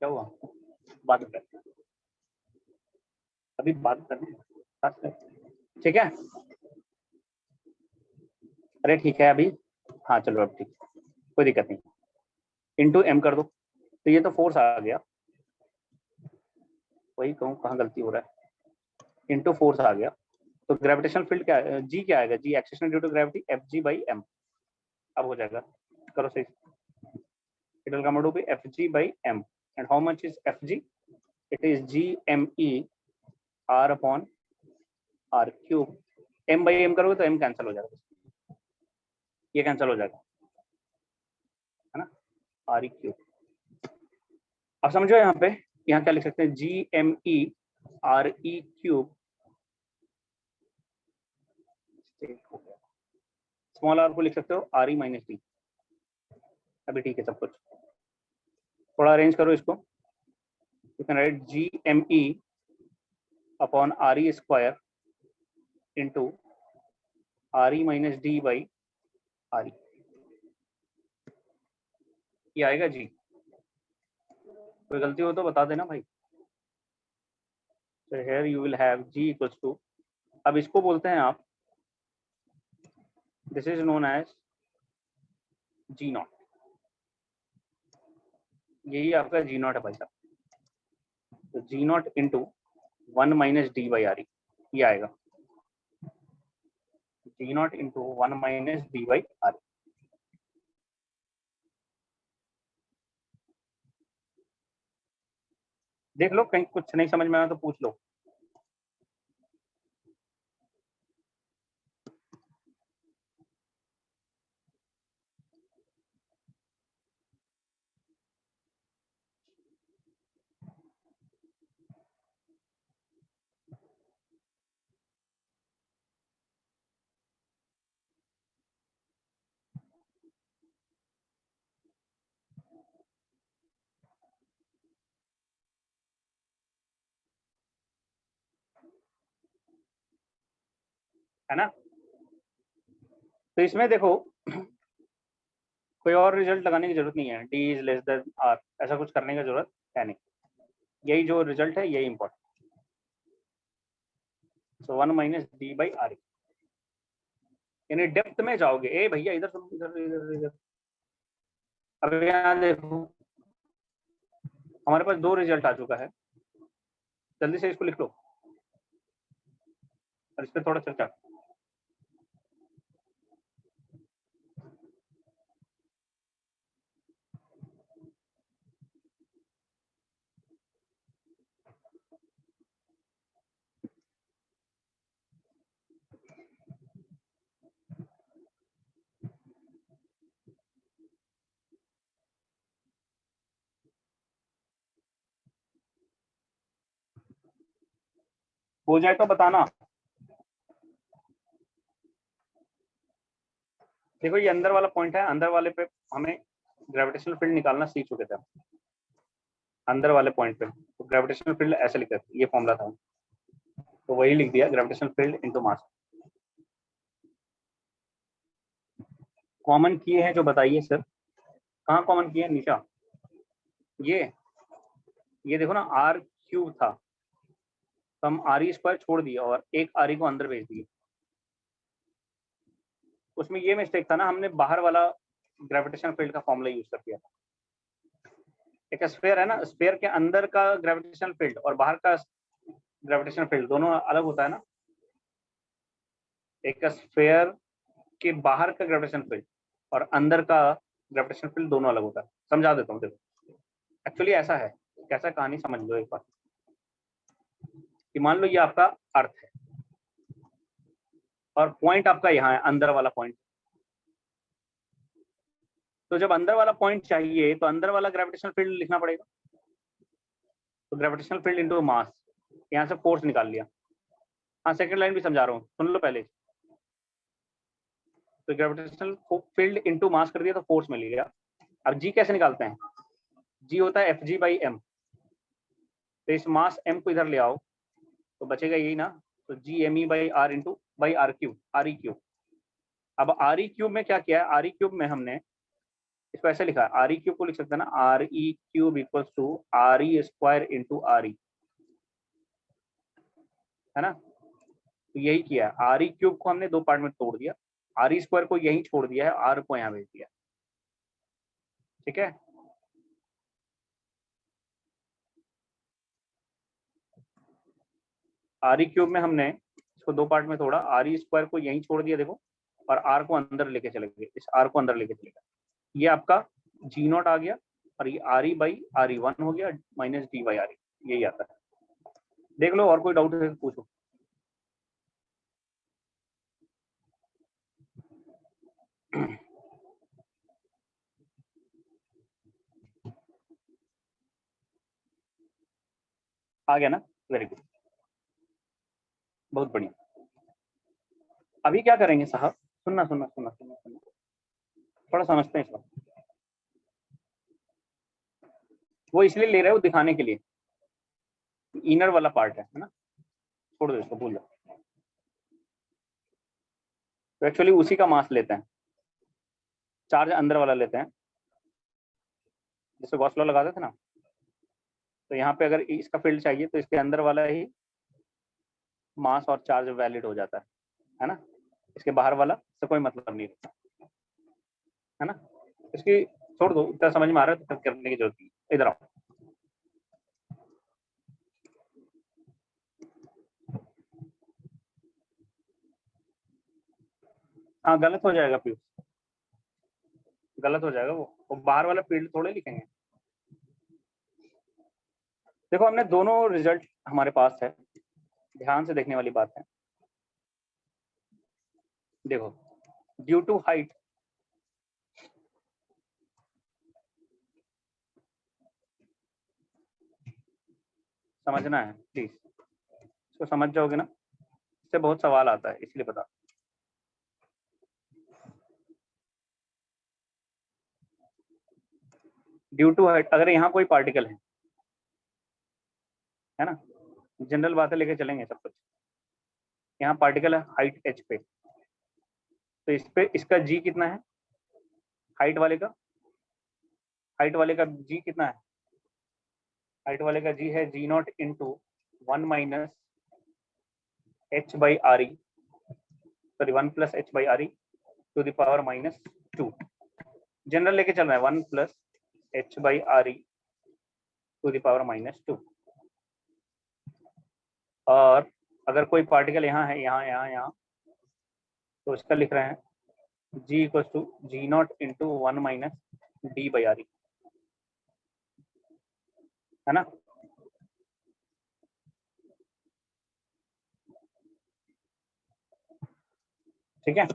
क्या हुआ? बात कर, अभी बात करनी, ठीक है? अरे ठीक है अभी, हाँ चलो अब ठीक, कोई दिक्कत नहीं। इंटू एम कर दो, तो ये तो फोर्स आ गया, वही कहूँ कहाँ गलती हो रहा है, इंटू फोर्स आ गया। तो ग्रेविटेशनल फील्ड क्या है? जी क्या आएगा? G acceleration due to gravity, F G by M. अब हो जाएगा, करो सही, it will come to be F G by M, and how much is F G? It is G M E R upon R cube. M by M करोगे तो M cancel हो जाएगा, ये कैंसिल हो जाएगा, है ना? R E cube. अब समझो यहाँ पे, यहाँ क्या लिख सकते हैं? G M E R E cube, small R को लिख सकते हो आर ई माइनस डी। अभी ठीक है सब कुछ, थोड़ा अरेंज करो इसको। You can write G M E upon R E square into R E minus D by R E, ये आएगा जी। कोई गलती हो तो बता देना भाई। So here you will have g equals to, अब इसको बोलते हैं आप, this is known as G naught, यही आपका जी नॉट है भाई साहब। तो G naught into 1 minus D by R E, ये आएगा G naught into 1 minus D by R E. देख लो, कहीं कुछ नहीं समझ में आया तो पूछ लो। है ना? तो इसमें देखो, कोई और रिजल्ट लगाने की जरूरत नहीं है, D is less than R, ऐसा कुछ करने की जरूरत है नहीं। यही जो रिजल्ट है यही important. So 1 minus D by R, यानी डेप्थ में जाओगे। ए भैया इधर सुनो, इधर इधर इधर। अब यहाँ देखो, हमारे पास दो रिजल्ट आ चुका है, जल्दी से इसको लिख लो और इस पर थोड़ा चर्चा। हो जाए तो बताना। देखो ये अंदर वाला पॉइंट है, अंदर वाले पे हमें ग्रेविटेशनल फील्ड निकालना सीख चुके थे अंदर वाले पॉइंट पे। तो ग्रेविटेशनल फील्ड ऐसे लिखते थे, ये फॉर्मूला था, तो वही लिख दिया, gravitational field into mass. Common किए हैं जो बताइए सर, कहाँ कॉमन किए हैं? निशा, ये देखो ना, आर क्यूब था, तो हम आर ई स्क्वायर छोड़ दिया और एक आर ई को अंदर भेज दिए। उसमें ये मिस्टेक था ना, हमने बाहर वाला ग्रेविटेशनल फील्ड का फॉर्मूला यूज कर दिया था। एक स्फीयर है ना, स्फीयर के अंदर का ग्रेविटेशनल फील्ड और बाहर का ग्रेविटेशनल फील्ड दोनों अलग होता है ना। एक स्फीयर के बाहर का ग्रेविटेशनल फील्ड और अंदर का ग्रेविटेशनल फील्ड दोनों अलग होता है। समझा देता हूँ, देखो एक्चुअली ऐसा है, कैसा कहानी समझ लो एक बार, कि मान लो ये आपका अर्थ है और पॉइंट आपका यहाँ है, अंदर वाला पॉइंट। तो जब अंदर वाला पॉइंट चाहिए तो अंदर वाला ग्रेविटेशनल फील्ड लिखना पड़ेगा। तो ग्रेविटेशनल फील्ड इनटू मास, यहाँ से फोर्स निकाल लिया। हाँ, सेकंड लाइन भी समझा रहा हूँ, सुन लो पहले। तो ग्रेविटेशनल फील्ड इनटू मास कर दिया तो फोर्स मिल गया। अब जी कैसे निकालते हैं? जी होता है एफ जी बाई एम। तो इस मास एम को इधर ले आओ तो बचेगा यही ना, तो G M E by R into by R cube, R E cube. अब आर ई क्यूब में क्या किया है? आर ई क्यूब में हमने इसको ऐसे लिखा है, आर ई क्यूब को लिख सकते हैं ना, R E cube equals to R E square into R E, है ना? तो यही किया है, आर ई क्यूब को हमने दो पार्ट में तोड़ दिया, आर ई स्क्वायर को यहीं छोड़ दिया है, आर को यहाँ भेज दिया। ठीक है, आर ई क्यूब में हमने इसको दो पार्ट में तोड़ा, आर ई स्क्वायर को यहीं छोड़ दिया देखो, और आर को अंदर लेके चले गए, इस आर को अंदर लेके चले गए। ये आपका जी नॉट आ गया और ये are E by R E one हो गया माइनस डी बाई आर ई, यही आता है। देख लो, और कोई डाउट है तो पूछो। आ गया ना? वेरी गुड, बहुत बढ़िया। अभी क्या करेंगे साहब, सुनना सुनना सुनना सुनना सुनना, थोड़ा समझते हैं इसको। वो इसलिए ले रहे हो दिखाने के लिए, इनर वाला पार्ट है ना, छोड़ दो इसको, भूल जाओ। तो एक्चुअली उसी का मास लेते हैं, चार्ज अंदर वाला लेते हैं, जैसे गॉस लॉ लगाते थे ना। तो यहाँ पे अगर इसका फील्ड चाहिए तो इसके अंदर वाला ही मास और चार्ज वैलिड हो जाता है ना? इसके बाहर वाला से कोई मतलब नहीं रहता, है ना? इसकी छोड़ दो, इतना समझ में आ रहा है तो करने की जरूरत नहीं। इधर आओ, हाँ गलत हो जाएगा पीयूष, गलत हो जाएगा। वो बाहर वाला फील्ड थोड़े लिखेंगे। देखो हमने दोनों रिजल्ट हमारे पास है, ध्यान से देखने वाली बात है। देखो ड्यू टू हाइट, समझना है प्लीज, इसको समझ जाओगे ना, इससे बहुत सवाल आता है इसलिए बता। ड्यू टू हाइट, अगर यहाँ कोई पार्टिकल है ना, जनरल बातें लेके चलेंगे सब कुछ। यहाँ पार्टिकल है हाइट h पे, तो इस पे इसका g कितना है, हाइट वाले का, हाइट वाले का g कितना है, हाइट वाले का g है g naught into 1 minus h by R E, sorry 1 plus h by R E to the power minus 2। General लेके चल रहा है 1 plus h by R E to the power minus 2। और अगर कोई पार्टिकल यहाँ है, यहाँ तो इसका लिख रहे हैं g equal to G naught into 1 minus D by R E, है ना। ठीक है,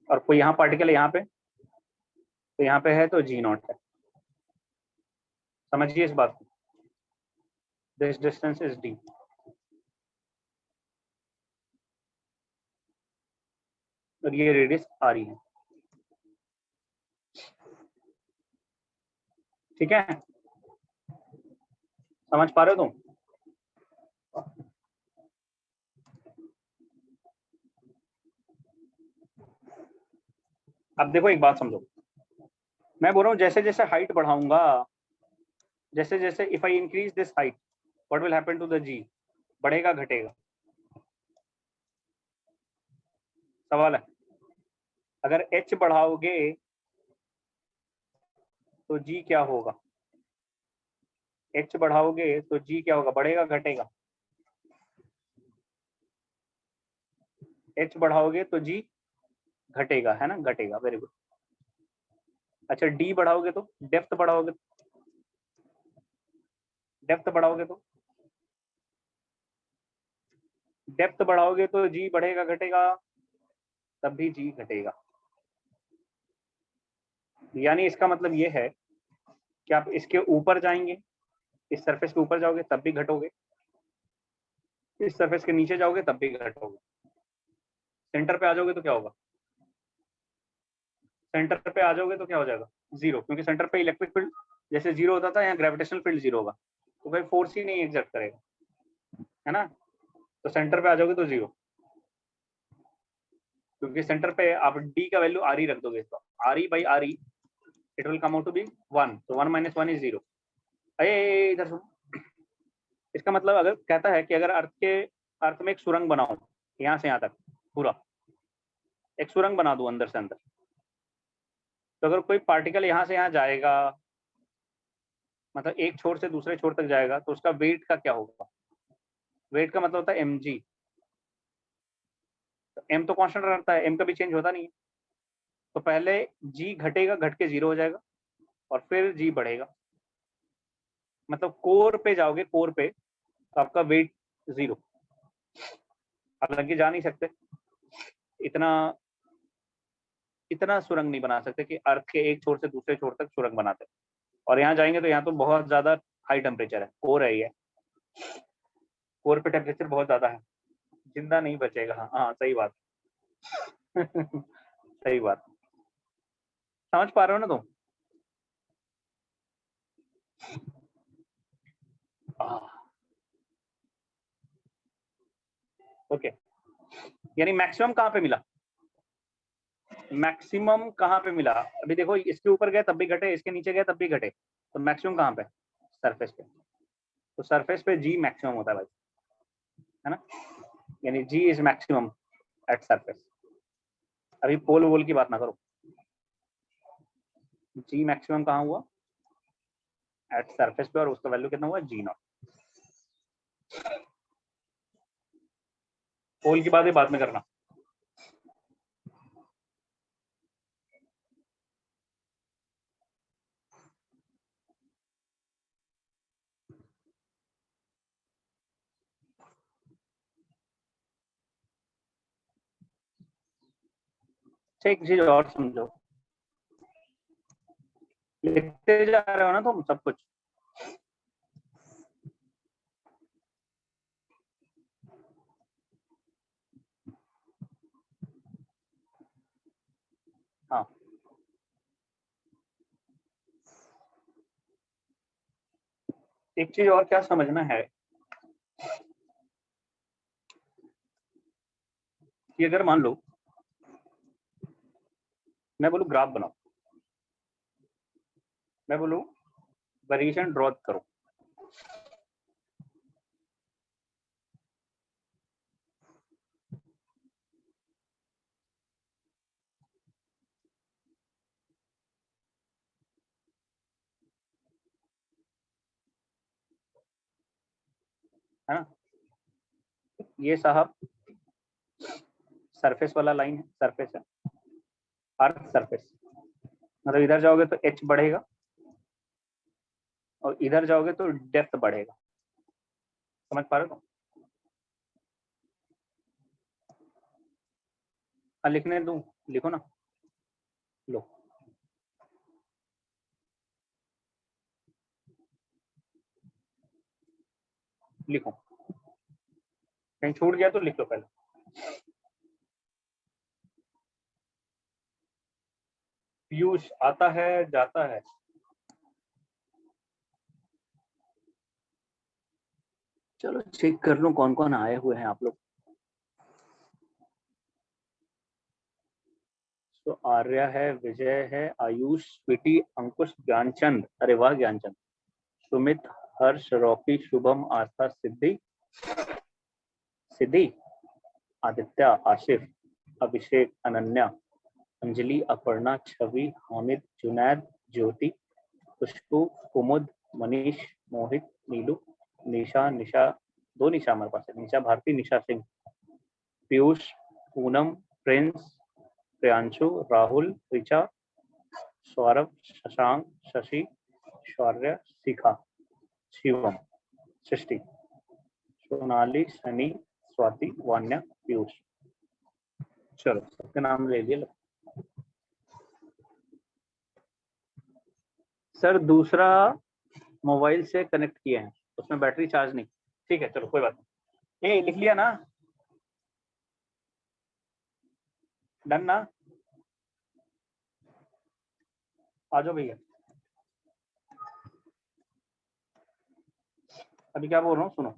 और कोई यहाँ पार्टिकल यहाँ पे, तो यहाँ पे है तो जी नॉट है, समझिए इस बात को। This distance is D. और ये रेडियस आ रही है, ठीक है, समझ पा रहे हो तुम। अब देखो एक बात समझो, मैं बोल रहा हूँ जैसे जैसे हाइट बढ़ाऊंगा, जैसे जैसे if I increase this height, what will happen to the G, बढ़ेगा घटेगा, सवाल है। अगर h बढ़ाओगे तो g क्या होगा, h बढ़ाओगे तो g क्या होगा, बढ़ेगा घटेगा, h बढ़ाओगे तो g घटेगा, है ना, घटेगा, वेरी गुड। अच्छा d बढ़ाओगे तो, डेप्थ बढ़ाओगे, डेप्थ बढ़ाओगे तो, डेप्थ बढ़ाओगे तो g बढ़ेगा घटेगा, तब भी g घटेगा। यानी इसका मतलब ये है कि आप इसके ऊपर जाएंगे, इस सरफेस के ऊपर जाओगे तब भी घटोगे, इस सरफेस के नीचे जाओगे तब भी घटोगे, सेंटर पे आ जाओगे तो क्या होगा, सेंटर पे आ जाओगे तो क्या हो जाएगा, जीरो, क्योंकि सेंटर पे इलेक्ट्रिक फील्ड जैसे जीरो होता था, यहाँ ग्रेविटेशनल फील्ड जीरो होगा, तो भाई फोर्स ही नहीं एग्जर्ट करेगा, है ना। तो सेंटर पे आ जाओगे तो जीरो, क्योंकि सेंटर पे आप डी का वैल्यू आर ई रख दोगे, तो R E by R E it will come out to be 1, तो 1 माइनस 1 इज जीरो। अरे इधर सुनो, इसका मतलब अगर कहता है कि अगर अर्थ में एक सुरंग बनाओ, यहाँ से यहाँ तक पूरा एक सुरंग बना दो अंदर से अंदर, तो अगर कोई पार्टिकल यहाँ से यहाँ जाएगा, मतलब एक छोर से दूसरे छोर तक जाएगा, तो उसका वेट का क्या होगा, वेट का मतलब होता है एम जी, तो एम तो कांस्टेंट रहता है, एम कभी चेंज होता नहीं है, तो पहले जी घटेगा, घट के जीरो हो जाएगा, और फिर जी बढ़ेगा, मतलब कोर पे जाओगे, कोर पे तो आपका वेट जीरो, हालांकि जा नहीं सकते, इतना इतना सुरंग नहीं बना सकते कि अर्थ के एक छोर से दूसरे छोर तक सुरंग बनाते, और यहाँ जाएंगे तो यहाँ तो बहुत ज्यादा हाई टेम्परेचर है, कोर है ये, कोर पे टेम्परेचर बहुत ज्यादा है, जिंदा नहीं बचेगा। हाँ हाँ सही बात सही बात, समझ पा रहे हो ना तुम। ओके, यानी मैक्सिमम कहाँ पे मिला, मैक्सिमम कहाँ पे मिला, अभी देखो इसके ऊपर गए तब भी घटे, इसके नीचे गए तब भी घटे, तो मैक्सिमम कहाँ पे, सरफेस पे, तो सरफेस पे जी मैक्सिमम होता है भाई, है ना, यानी जी इज मैक्सिमम एट सरफेस। अभी पोल वोल की बात ना करो, जी मैक्सिमम कहाँ हुआ, एट सरफेस पे, और उसका वैल्यू कितना हुआ, जी नॉट। पोल की बात ही बाद में करना। अच्छा एक चीज और समझो, लिखते जा रहे हो ना तुम सब कुछ, हाँ एक चीज और क्या समझना है कि अगर मान लो मैं बोलूं ग्राफ बनाओ, मैं बोलूं वेरिएशन ड्रॉ करो, है ना, ये साहब सरफेस वाला लाइन है, सरफेस है, अर्थ सरफेस, मतलब इधर जाओगे तो एच बढ़ेगा और इधर जाओगे तो डेप्थ बढ़ेगा, समझ पा रहे हो? हाँ लिखने दूं, लिखो ना, लो लिखो, कहीं छूट गया तो लिख लो पहले। पीयूष आता है जाता है, चलो चेक कर लो कौन कौन आए हुए हैं आप लोग। तो आर्या है, विजय है, आयुष, स्वीटी, अंकुश, ज्ञानचंद, अरे वाह ज्ञानचंद, सुमित, हर्ष, रॉकी, शुभम, आस्था, सिद्धि, सिद्धि, आदित्य, आशिफ, अभिषेक, अनन्या, अंजलि, अपर्णा, छवि, हामिद, जुनैद, ज्योति, खुशबू, कुमुद, मनीष, मोहित, नीलू, निशा, निशा, दो निशा हमारे पास है, निशा भारती, निशा सिंह, पीयूष, पूनम, प्रिंस, प्रियांशु, राहुल, ऋचा, सौरभ, शशांक, शशि, शौर्य, शिखा, शिवम, सृष्टि, सोनाली, सनी, स्वाति, वान्या, पीयूष। चलो सबके नाम ले लिए। सर दूसरा मोबाइल से कनेक्ट किए हैं, उसमें बैटरी चार्ज नहीं, ठीक है चलो कोई बात नहीं, ये लिख लिया ना, डन ना, आ जाओ भैया। अभी क्या बोल रहा हूँ सुनो,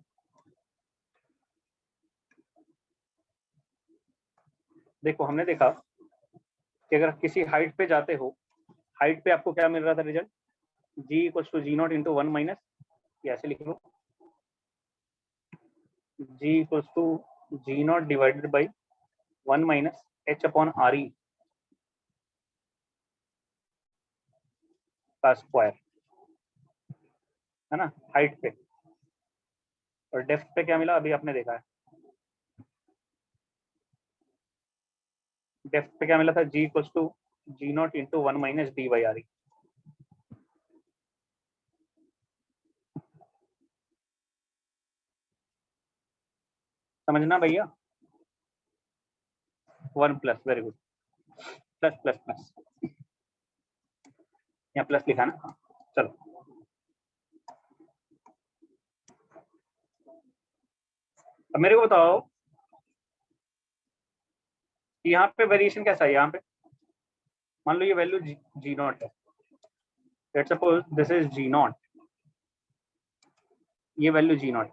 देखो हमने देखा कि अगर किसी हाइट पे जाते हो, हाइट पे आपको क्या मिल रहा था result, G equal to G naught into one minus, ऐसे लिख लो, G equal to G naught divided by one minus H upon R E का स्क्वायर, है ना, हाइट पे। और डेप्थ पे क्या मिला अभी आपने देखा है, डेप्थ पे क्या मिला था, G equal to G naught into one minus D by R E, समझना भैया, one plus, very good, plus plus plus, यहाँ प्लस लिखा ना, हाँ, चलो अब मेरे को बताओ कि यहाँ पे वेरिएशन कैसा है, यहाँ पे मान लो ये वैल्यू जी नॉट है, let's suppose this is G naught, ये वैल्यू जी नॉट,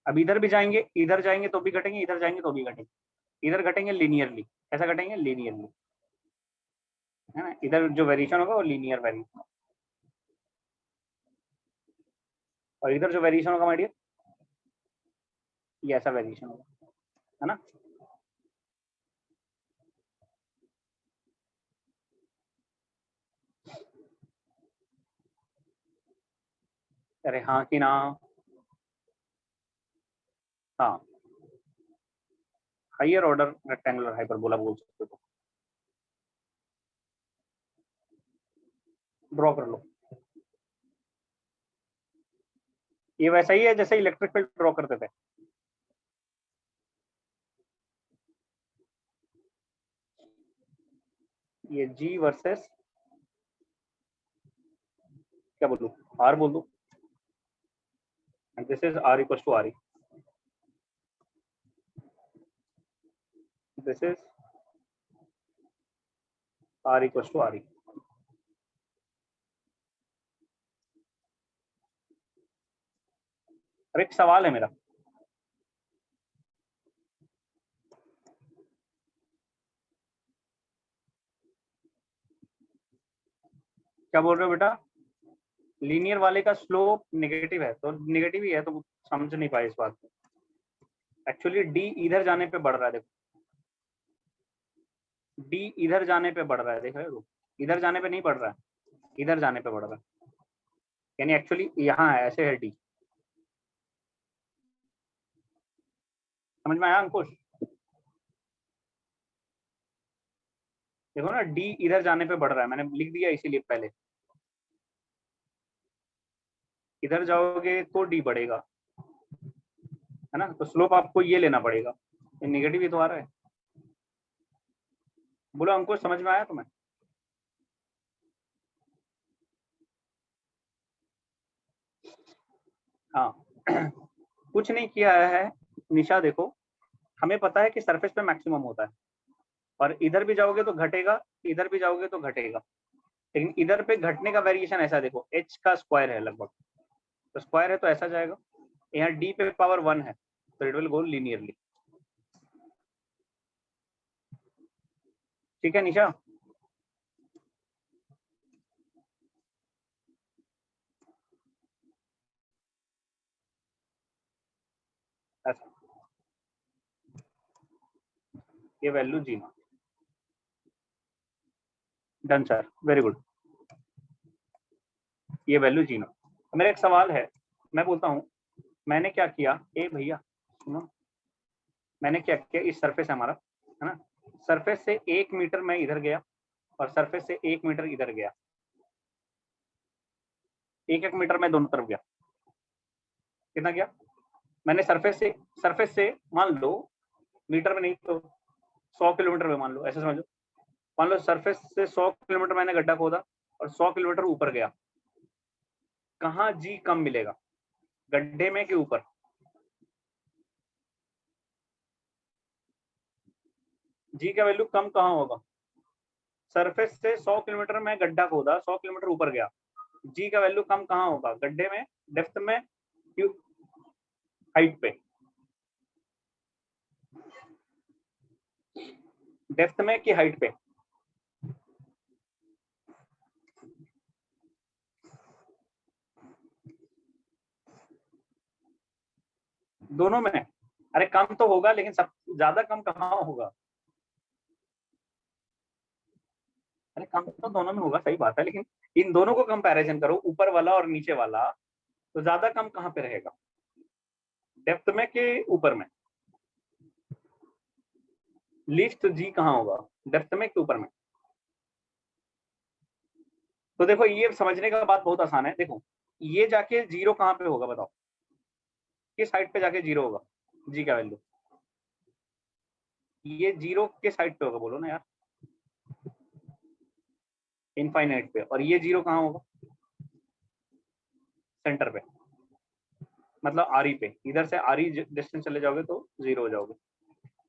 अब इधर भी जाएंगे, इधर जाएंगे तो भी घटेंगे, इधर जाएंगे तो भी घटेंगे, इधर घटेंगे लीनियरली, ऐसा घटेंगे लीनियरली, है ना, इधर जो वेरिएशन होगा वो लीनियर वेरिएशन, और इधर जो वेरिएशन होगा माइडियर ये ऐसा वेरिएशन होगा, है ना। अरे हाँ कि ना, हाँ हायर ऑर्डर रेक्टेंगुलर हाइपरबोला बोल सकते हो, ड्रॉ कर लो, ये वैसा ही है जैसे इलेक्ट्रिक फील्ड ड्रॉ करते थे, ये जी वर्सेस क्या बोलूं, आर बोल दूं, and this is R equal to R E, this is R equal to R E. और एक सवाल है मेरा, क्या बोल रहे हो बेटा? लीनियर वाले का स्लोप नेगेटिव है, तो नेगेटिव ही है, तो समझ नहीं पाए इस बात को। एक्चुअली डी इधर जाने पे बढ़ रहा है, देखो डी इधर जाने पे बढ़ रहा है, देखो इधर जाने पे नहीं बढ़ रहा है, इधर जाने पे बढ़ रहा है, यानी एक्चुअली यहाँ है, ऐसे है डी। समझ में आया अंकुश? देखो ना, डी इधर जाने पे बढ़ रहा है, मैंने लिख दिया इसीलिए पहले, इधर जाओगे तो डी बढ़ेगा, है ना? तो स्लोप आपको ये लेना पड़ेगा, ये नेगेटिव ही तो आ रहा है। बोलो अंकुश, समझ में आया तुम्हें? हाँ कुछ नहीं किया है निशा, देखो हमें पता है कि सरफेस पे मैक्सिमम होता है, और इधर भी जाओगे तो घटेगा, इधर भी जाओगे तो घटेगा, लेकिन इधर पे घटने का वेरिएशन ऐसा, देखो एच का स्क्वायर है लगभग, तो स्क्वायर है तो ऐसा जाएगा, यहाँ डी पे पावर 1 है, तो इट विल गो लीनियरली। ठीक है निशा? ऐसा, ये value G naught. Done sir, very good, ये वैल्यू जी नॉट। मेरा एक सवाल है, मैं बोलता हूँ, मैंने क्या किया, ए भैया सुनो, मैंने क्या किया, इस सरफेस है हमारा, है ना, सरफेस से 1 मीटर मैं इधर गया, और सरफेस से 1 मीटर इधर गया, 1-1 मीटर में दोनों तरफ गया, कितना गया? मैंने सरफेस से मान लो, मीटर में नहीं तो 100 किलोमीटर में मान लो, ऐसे समझो, मान लो सरफेस से 100 किलोमीटर मैंने गड्ढा खोदा, और 100 किलोमीटर ऊपर गया, कहाँ जी कम मिलेगा, गड्ढे में कि ऊपर? जी का वैल्यू कम कहाँ होगा? सरफेस से 100 किलोमीटर में गड्ढा खोदा, 100 किलोमीटर ऊपर गया, जी का वैल्यू कम कहाँ होगा, गड्ढे में, डेप्थ में, हाइट पे? डेप्थ में कि हाइट पे? दोनों में। अरे कम तो होगा, लेकिन सब ज्यादा कम कहाँ होगा? अरे कम तो दोनों में होगा, सही बात है, लेकिन इन दोनों को कंपैरिजन करो, ऊपर वाला और नीचे वाला, तो ज्यादा कम कहाँ पे रहेगा, डेप्थ में कि ऊपर में? लीस्ट जी कहाँ होगा, डेप्थ में कि ऊपर में? तो देखो ये समझने का बात बहुत आसान है, देखो ये जाके जीरो कहाँ पे होगा बताओ, किस साइड पे जाके जीरो होगा जी का वैल्यू? ये जीरो किस साइड पे होगा बोलो ना यार? इनफाइनाइट पे। और ये जीरो कहाँ होगा? सेंटर पे, मतलब आर ई पे, इधर से आर ई डिस्टेंस चले जाओगे तो जीरो हो जाओगे।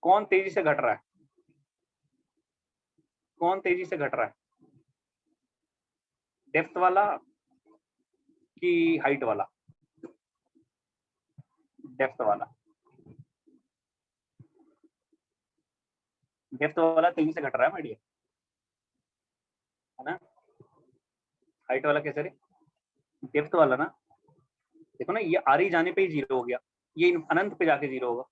कौन तेजी से घट रहा है, कौन तेजी से घट रहा है, डेप्थ वाला कि हाइट वाला? डेप्थ वाला, डेप्थ वाला तेजी से घट रहा है माइडिया, है ना? हाइट वाला कैसे रे? डेप्थ वाला ना, देखो ना, ये आर ई जाने पे ही जीरो हो गया, ये अनंत पे जाके जीरो होगा,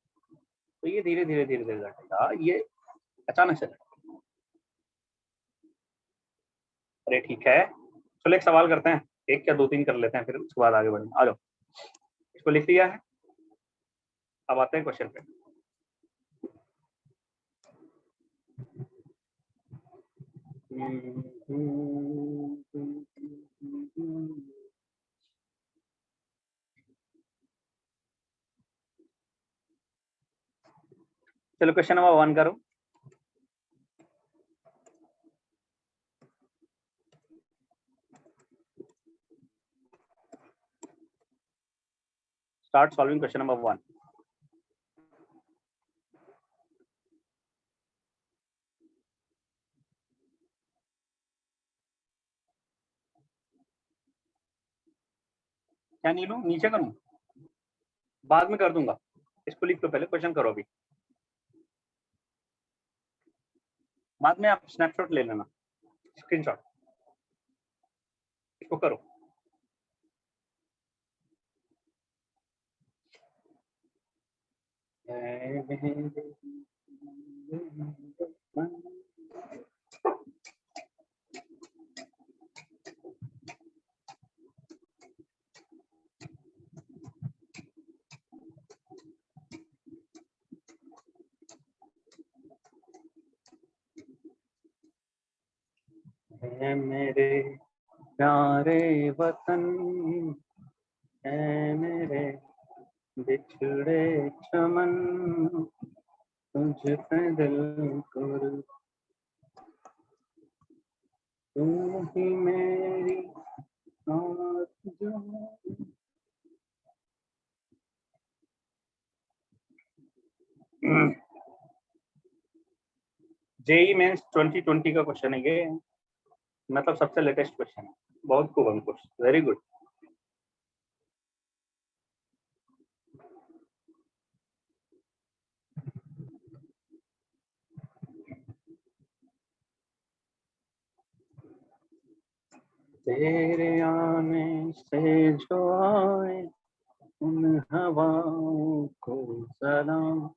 तो ये धीरे धीरे धीरे धीरे घटेगा, ये अचानक से। अरे ठीक है, चलो एक सवाल करते हैं, एक क्या दो तीन कर लेते हैं, फिर उसके बाद आगे बढ़ेंगे। आ जाओ, इसको लिख दिया है, अब आते हैं क्वेश्चन पे। चलो क्वेश्चन नंबर 1 करो। Start solving question number 1. क्या नीलू, नीचे करूं? बाद में कर दूंगा, इसको लिख लो पहले, क्वेश्चन करो अभी, बाद में आप स्नैपशॉट ले लेना, स्क्रीनशॉट, इसको करो। मेरे प्यारे वतन, मेरे बिछड़े चमन, तुझ पे दिल कर, तू ही मेरी जेई मेंस 2020 का क्वेश्चन है ये, मतलब सबसे लेटेस्ट क्वेश्चन है, बहुत खूब अंकुश, वेरी गुड। तेरे आने से जो आए उन हवाओं को सलाम।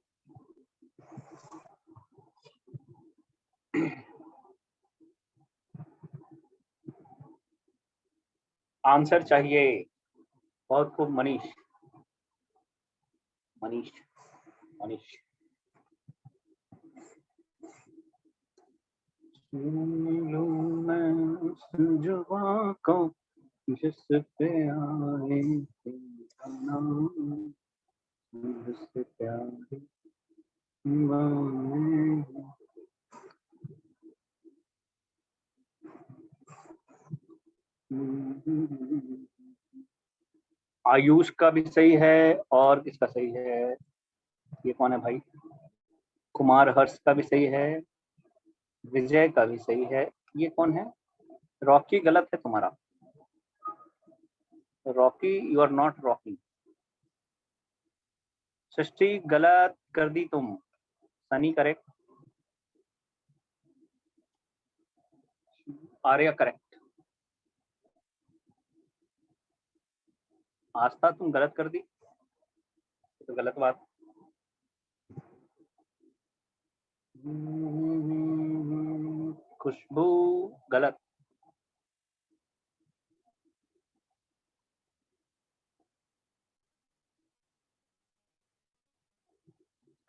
आंसर चाहिए, बहुत खूब मनीष, मनीष मनीष। लूं मैं उस जुबां को जिस पे आए तेरा नाम, जिससे प्यारी बातें। आयुष का भी सही है, और किसका सही है, ये कौन है भाई, कुमार हर्ष का भी सही है, विजय का भी सही है, ये कौन है, रॉकी गलत है तुम्हारा, Rocky you are not Rocky. Srishti गलत कर दी तुम, Sunny correct, Arya correct, Astha तुम गलत कर दी, तो गलत बात। खुशबू गलत,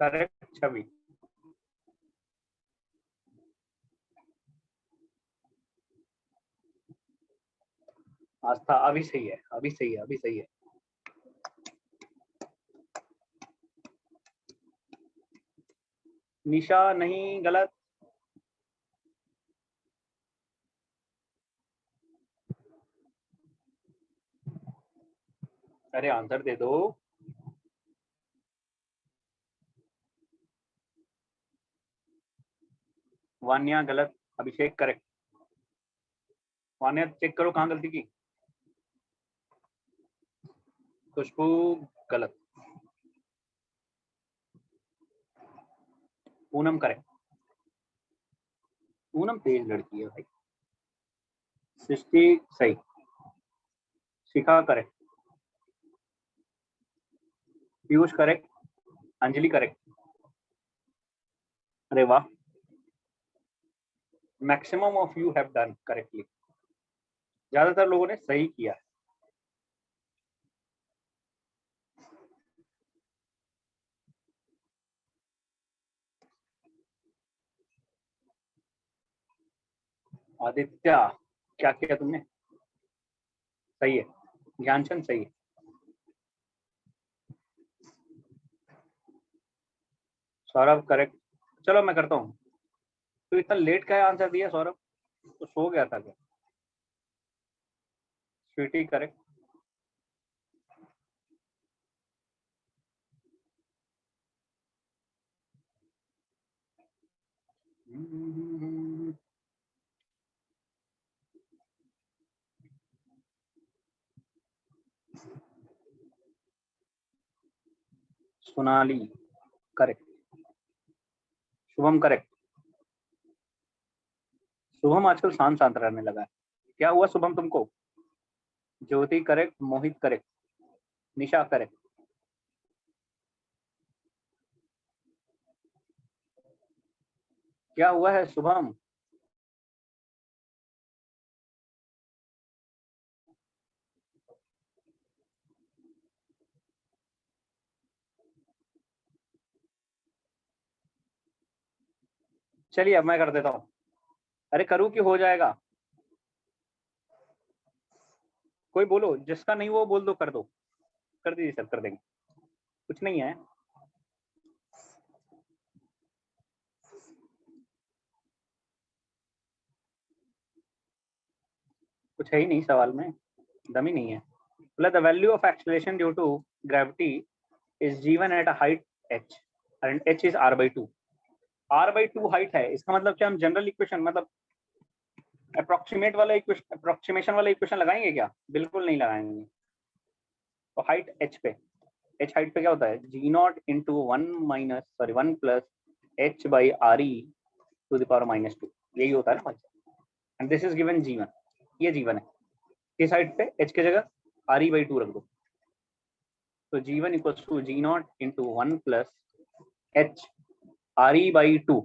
करेक्ट छवि, आस्था अभी सही है, अभी सही है, अभी सही है। निशा नहीं, गलत, अरे आंसर दे दो। वान्या गलत, अभिषेक करेक्ट, वान्या चेक करो कहाँ गलती की। खुशबू गलत, पूनम करेक्ट, पूनम तेज लड़की है भाई। सृष्टि सही, Shikha correct, Piyush correct, Anjali correct, अरे वाह, maximum of you have done correctly, ज्यादातर लोगों ने सही किया। आदित्य, क्या किया तुमने, सही है, ज्ञानचंद सही है, सौरभ करेक्ट। चलो मैं करता हूँ, तो इतना लेट का आंसर दिया सौरभ, तो सो गया था क्या। Sweety correct, Sonali correct, Shubham correct. Shubham आजकल शांत शांत रहने लगा है, क्या हुआ शुभम तुमको? ज्योति करेक्ट, मोहित करेक्ट, निशा करेक्ट। क्या हुआ है शुभम? चलिए अब मैं कर देता हूँ। अरे करूँ कि हो जाएगा? कोई बोलो, जिसका नहीं वो बोल दो, कर दो, कर दीजिए सर, कर देंगे, कुछ नहीं है। कुछ है ही नहीं सवाल में, दम ही नहीं है। मतलब the value of acceleration due to gravity is given at a height h and h is r/2। r/2 height है, इसका मतलब क्या हम जनरल इक्वेशन मतलब अप्रोक्सीमेशन वाला इक्वेशन लगाएंगे क्या? बिल्कुल नहीं लगाएंगे। तो हाइट h पे, h हाइट पे क्या होता है? g0 into 1 plus h by r/e to the power -2, यही होता है ना। And this is given g1, ये g1 है। किस हाइट पे? h की जगह r/2 रख दो, तो g1 equals to g0 into 1 plus h r/2,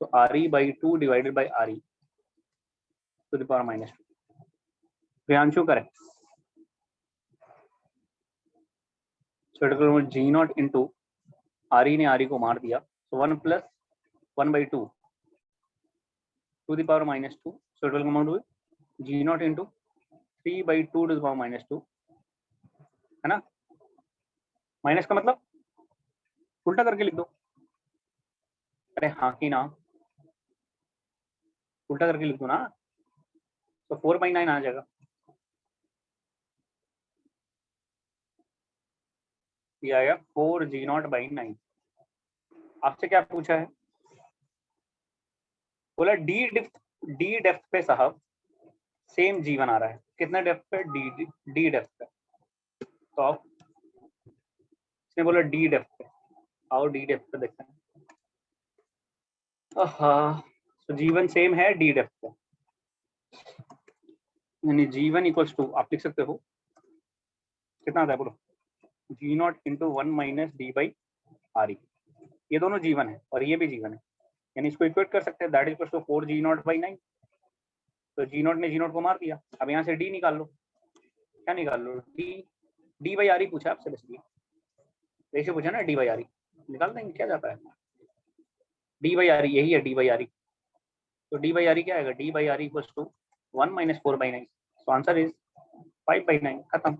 so r/2 divided by r/e to the power -2। Priyanshu correct. so g0 into r/e ने r/e को मार दिया, so 1 plus 1/2 to the power -2, so it will come out with g0 into 3/2 to the power -2, है ना। Minus का मतलब उल्टा करके लिख दो। अरे हाँ कि ना, उल्टा करके लिख दो ना, तो 4/9 आ जाएगा। ये आया 4g0/9। आपसे क्या पूछा है? बोला डी डेप्थ पे साहब सेम g1 आ रहा है। कितना डेप्थ पे? डी डेप्थ पे। तो आप, इसने बोला डी डेप्थ पे, आओ डी डेप्थ पे देखते हैं। हाँ, तो g1 सेम है डी डेप्थ पे, यानी g1 इक्वल्स टू, आप लिख सकते हो कितना आता है बोलो, g0 into 1 minus D by r/e। ये दोनों g1 है और ये भी g1 है, यानी इसको इक्वेट कर सकते हैं, दैट इक्वल्स टू 4g0/9। तो g0 ने g0 को मार दिया। अब यहाँ से d निकाल लो। क्या निकाल लो? डी बाई r/e पूछा आपसे, बेसिकली वैसे पूछा ना, डी बाई r/e निकाल देंगे, क्या जाता है। डी बाई r/e यही है, डी बाई r/e। तो डी बाई r/e क्या आएगा? D by r/e equals to 1 minus 4/9, so answer is 5/9। खत्म,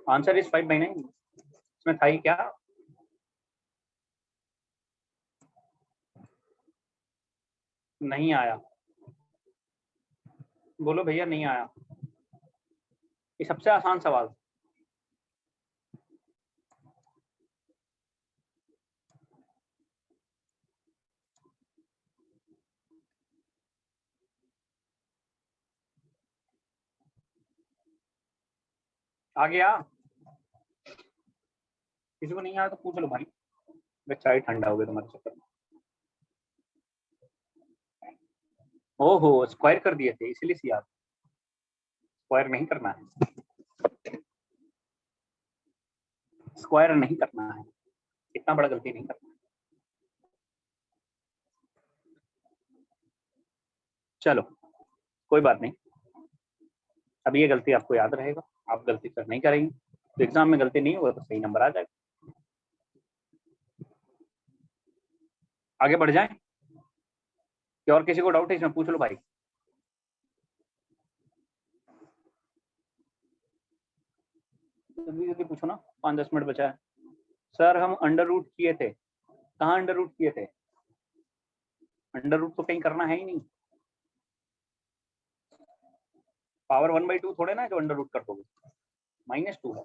आंसर इज 5/9। इसमें था ही क्या? नहीं आया? बोलो भैया नहीं आया। ये सबसे आसान सवाल। आ गया? किसी को नहीं आया तो पूछ लो भाई, मैं चाय ठंडा हो गया तुम्हारे चक्कर में। ओहो, स्क्वायर कर दिए थे इसलिए सी यार, स्क्वायर नहीं करना है, स्क्वायर नहीं करना है, इतना बड़ा गलती नहीं करना। चलो कोई बात नहीं, अब ये गलती आपको याद रहेगा, आप गलती फिर नहीं करेंगे, तो एग्जाम में गलती नहीं होगा तो सही नंबर आ जाएगा। आगे बढ़ जाएं, कि और किसी को डाउट है इसमें पूछ लो भाई। जल्दी जल्दी पूछो ना, 5-10 मिनट बचा है। सर हम अंडर रूट किए थे, कहाँ अंडर रूट किए थे? अंडर रूट तो कहीं करना है ही नहीं, पावर 1/2 थोड़े ना जो अंडर रूट कर दोगे, -2 है।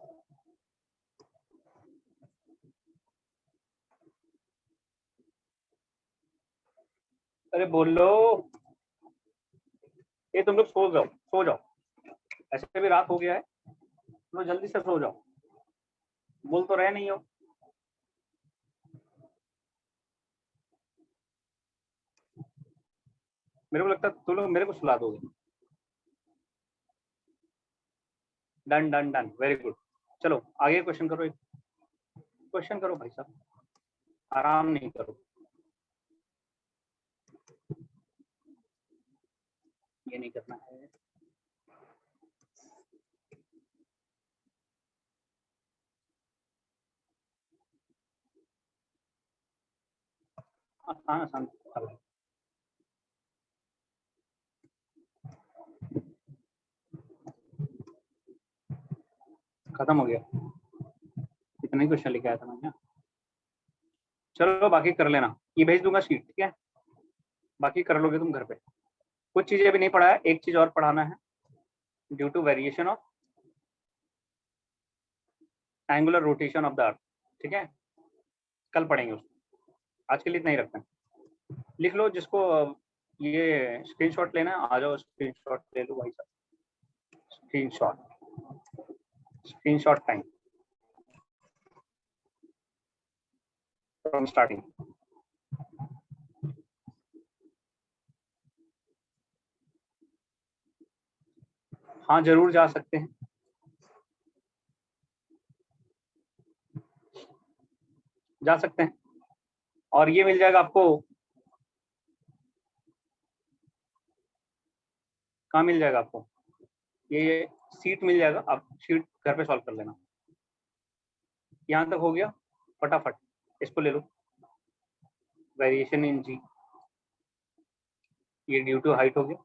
अरे बोलो, ये तुम लोग सो जाओ, सो जाओ, ऐसे भी रात हो गया है, तुम लोग जल्दी से सो जाओ, बोल तो रहे नहीं हो। मेरे को लगता है तुम लोग मेरे को सुला दोगे। Done done done, very good. चलो आगे क्वेश्चन करो, एक क्वेश्चन करो भाई साहब, आराम नहीं करो, ये नहीं करना है। आसान आसान करो। खत्म हो गया, इतने क्वेश्चन लेके आया था मैं। चलो बाकी कर लेना, ये भेज दूंगा शीट, ठीक है, बाकी कर लोगे तुम घर पे। कुछ चीजें अभी नहीं पढ़ा है, एक चीज और पढ़ाना है, due to variation of angular rotation of the earth, ठीक है, कल पढ़ेंगे उसको, आज के लिए इतना ही रखते हैं। लिख लो जिसको ये स्क्रीनशॉट लेना है, आ जाओ स्क्रीनशॉट ले लो भाई साहब, screenshot, screenshot time from starting. हाँ जरूर जा सकते हैं, जा सकते हैं, और ये मिल जाएगा आपको, कहाँ मिल जाएगा आपको, ये सीट मिल जाएगा, आप सीट घर पे सॉल्व कर लेना। यहाँ तक हो गया, फटाफट इसको ले लो, वेरिएशन इन जी, ये ड्यू टू हाइट हो गया,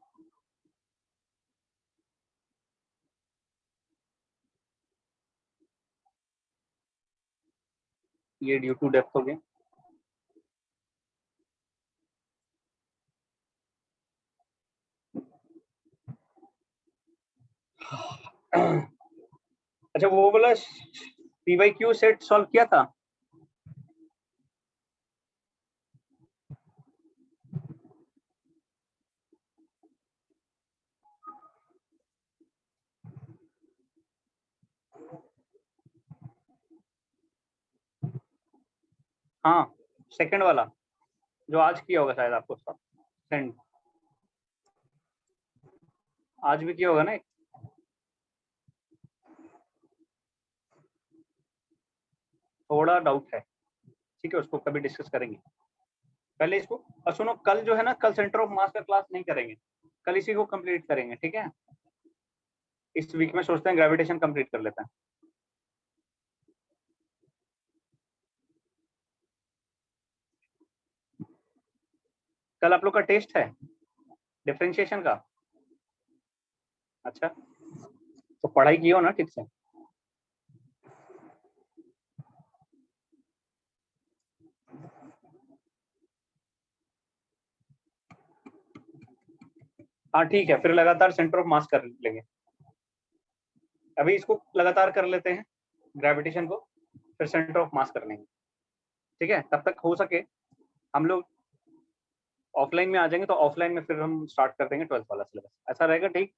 ये ड्यू टू डेप्थ हो गया, अच्छा वो बोला P by Q set solve किया था। हाँ सेकंड वाला, जो आज किया होगा शायद आपको उसका सेंड, आज भी किया होगा ना, थोड़ा डाउट है, ठीक है, उसको कभी डिस्कस करेंगे, पहले इसको। और सुनो कल जो है ना, कल सेंटर ऑफ मास का क्लास नहीं करेंगे, कल इसी को कंप्लीट करेंगे, ठीक है, इस वीक में सोचते हैं ग्रेविटेशन कंप्लीट कर लेते हैं। कल आप लोग का टेस्ट है डिफरेंशिएशन का, अच्छा तो पढ़ाई की हो ना ठीक से। हाँ ठीक है, फिर लगातार सेंटर ऑफ मास कर लेंगे, अभी इसको लगातार कर लेते हैं, ग्रेविटेशन को, फिर सेंटर ऑफ मास कर लेंगे, ठीक है, तब तक हो सके हम लोग ऑफलाइन में आ जाएंगे, तो ऑफलाइन में फिर हम स्टार्ट कर देंगे 12th वाला सिलेबस, ऐसा रहेगा ठीक।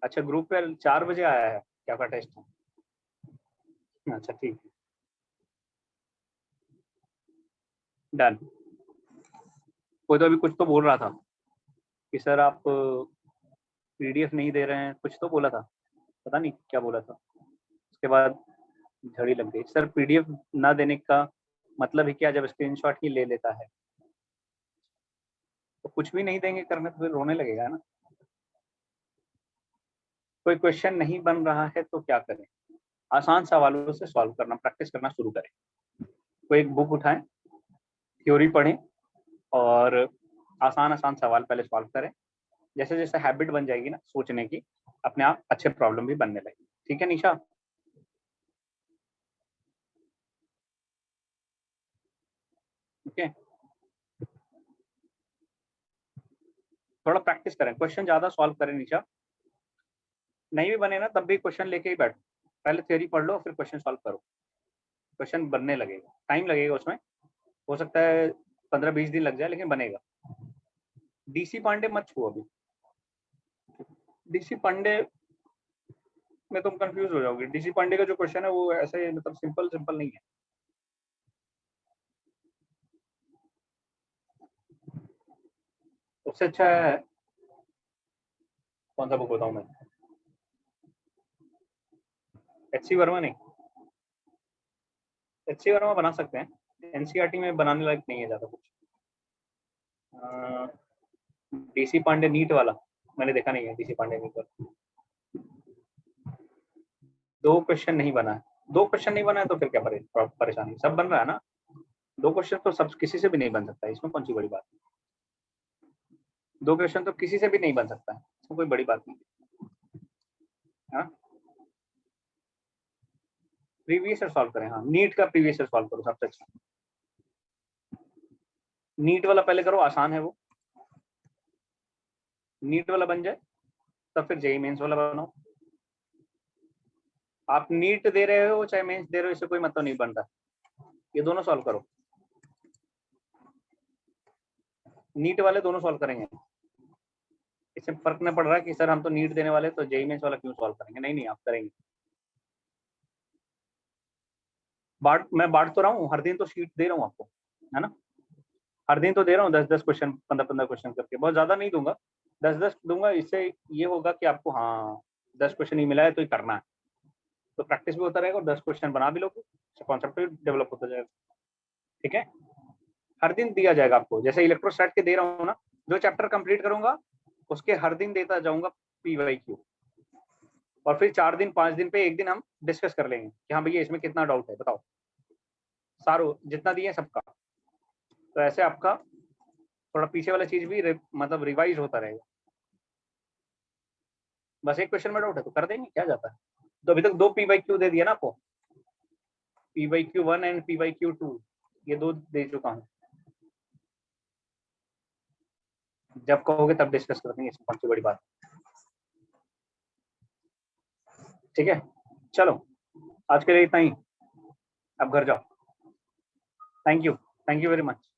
अच्छा ग्रुप पे 4 बजे आया है क्या का टेस्ट है, अच्छा ठीक है, डन। कोई तो अभी कुछ तो बोल रहा था कि सर आप पीडीएफ नहीं दे रहे हैं, कुछ तो बोला था, पता नहीं क्या बोला था, उसके बाद झड़ी लग गई, सर पीडीएफ ना देने का मतलब ही क्या, जब स्क्रीनशॉट ही ले लेता है तो कुछ भी नहीं देंगे करने, तो फिर रोने लगेगा ना। कोई क्वेश्चन नहीं बन रहा है तो क्या करें, आसान सवालों से सॉल्व करना प्रैक्टिस करना शुरू करें, कोई एक बुक उठाएं, थ्योरी पढ़ें, और आसान आसान सवाल पहले सॉल्व करें, जैसे जैसे हैबिट बन जाएगी ना सोचने की, अपने आप अच्छे प्रॉब्लम भी बनने लगेगी, ठीक है निशा। ओके, थोड़ा प्रैक्टिस करें, क्वेश्चन ज्यादा सॉल्व करें निशा, नहीं भी बने ना तब भी क्वेश्चन लेके ही बैठो, पहले थ्योरी पढ़ लो फिर क्वेश्चन सॉल्व करो, क्वेश्चन बनने लगेगा, टाइम लगेगा उसमें, हो सकता है 15-20 दिन लग जाए लेकिन बनेगा। डीसी पांडे मत छुओ अभी, डीसी पांडे में तुम कंफ्यूज हो जाओगे। डीसी पांडे का जो क्वेश्चन है वो ऐसे मतलब सिंपल नहीं है। उससे अच्छा है कौन सा बुक बताऊं मैं, एचसी वर्मा नहीं, एचसी वर्मा बना सकते हैं, एनसीईआरटी में बनाने लायक नहीं है ज्यादा कुछ। डीसी पांडे नीट वाला मैंने देखा नहीं है, डीसी पांडे नीट वाला 2 क्वेश्चन नहीं बना है, 2 क्वेश्चन नहीं बना है तो फिर क्या परेशानी, सब बन रहा है ना, 2 क्वेश्चन तो सब किसी से भी नहीं बन सकता है, इसमें कौन सी बड़ी बात है, 2 क्वेश्चन तो किसी से भी नहीं बन सकता है, इसमें कोई बड़ी बात नहीं है। प्रीवियस ईयर सॉल्व करें, हाँ नीट का प्रीवियस ईयर सॉल्व करो सबसे अच्छा, नीट वाला पहले करो, आसान है वो, नीट वाला बन जाए तब फिर जेईई मेंस वाला बनाओ। आप नीट दे रहे हो चाहे मेंस दे रहे हो इससे कोई मतलब नहीं बन रहा, ये दोनों सॉल्व करो, नीट वाले दोनों सॉल्व करेंगे, इससे फर्क नहीं पड़ रहा कि सर हम तो नीट देने वाले तो जेईई मेंस वाला क्यों सॉल्व करेंगे, नहीं आप करेंगे। मैं बांट तो रहा हूँ, हर दिन तो शीट दे रहा हूँ आपको, है ना, हर दिन तो दे रहा हूँ 10-10 क्वेश्चन, 15-15 क्वेश्चन करके, बहुत ज्यादा नहीं दूंगा, 10-10 दूंगा, इससे ये होगा कि आपको हाँ 10 क्वेश्चन ही मिला है तो ही करना है, तो प्रैक्टिस भी होता रहेगा और 10 क्वेश्चन बना भी लोगे, कॉन्सेप्ट भी डेवलप होता जाएगा। ठीक है, हर दिन दिया जाएगा आपको, जैसे इलेक्ट्रोस्टैट के दे रहा हूँ ना, जो चैप्टर कंप्लीट करूंगा उसके हर दिन देता जाऊंगा PYQ, और फिर 4 दिन 5 दिन पे एक दिन हम डिस्कस कर लेंगे कि हाँ भैया इसमें कितना डाउट है बताओ, सारो जितना दिए सबका, तो ऐसे आपका थोड़ा पीछे वाला चीज भी मतलब रिवाइज होता रहेगा। बस एक क्वेश्चन में डाउट है तो कर देंगे, क्या जाता है, तो अभी तक 2 PYQ दे दिया ना आपको, PYQ1 एंड PYQ2, ये 2 दे चुका हूँ, जब कहोगे तब डिस्कस कर देंगे, इसमें कौन सी बड़ी बात। ठीक है, चलो आज के लिए इतना ही, अब घर जाओ, थैंक यू वेरी मच।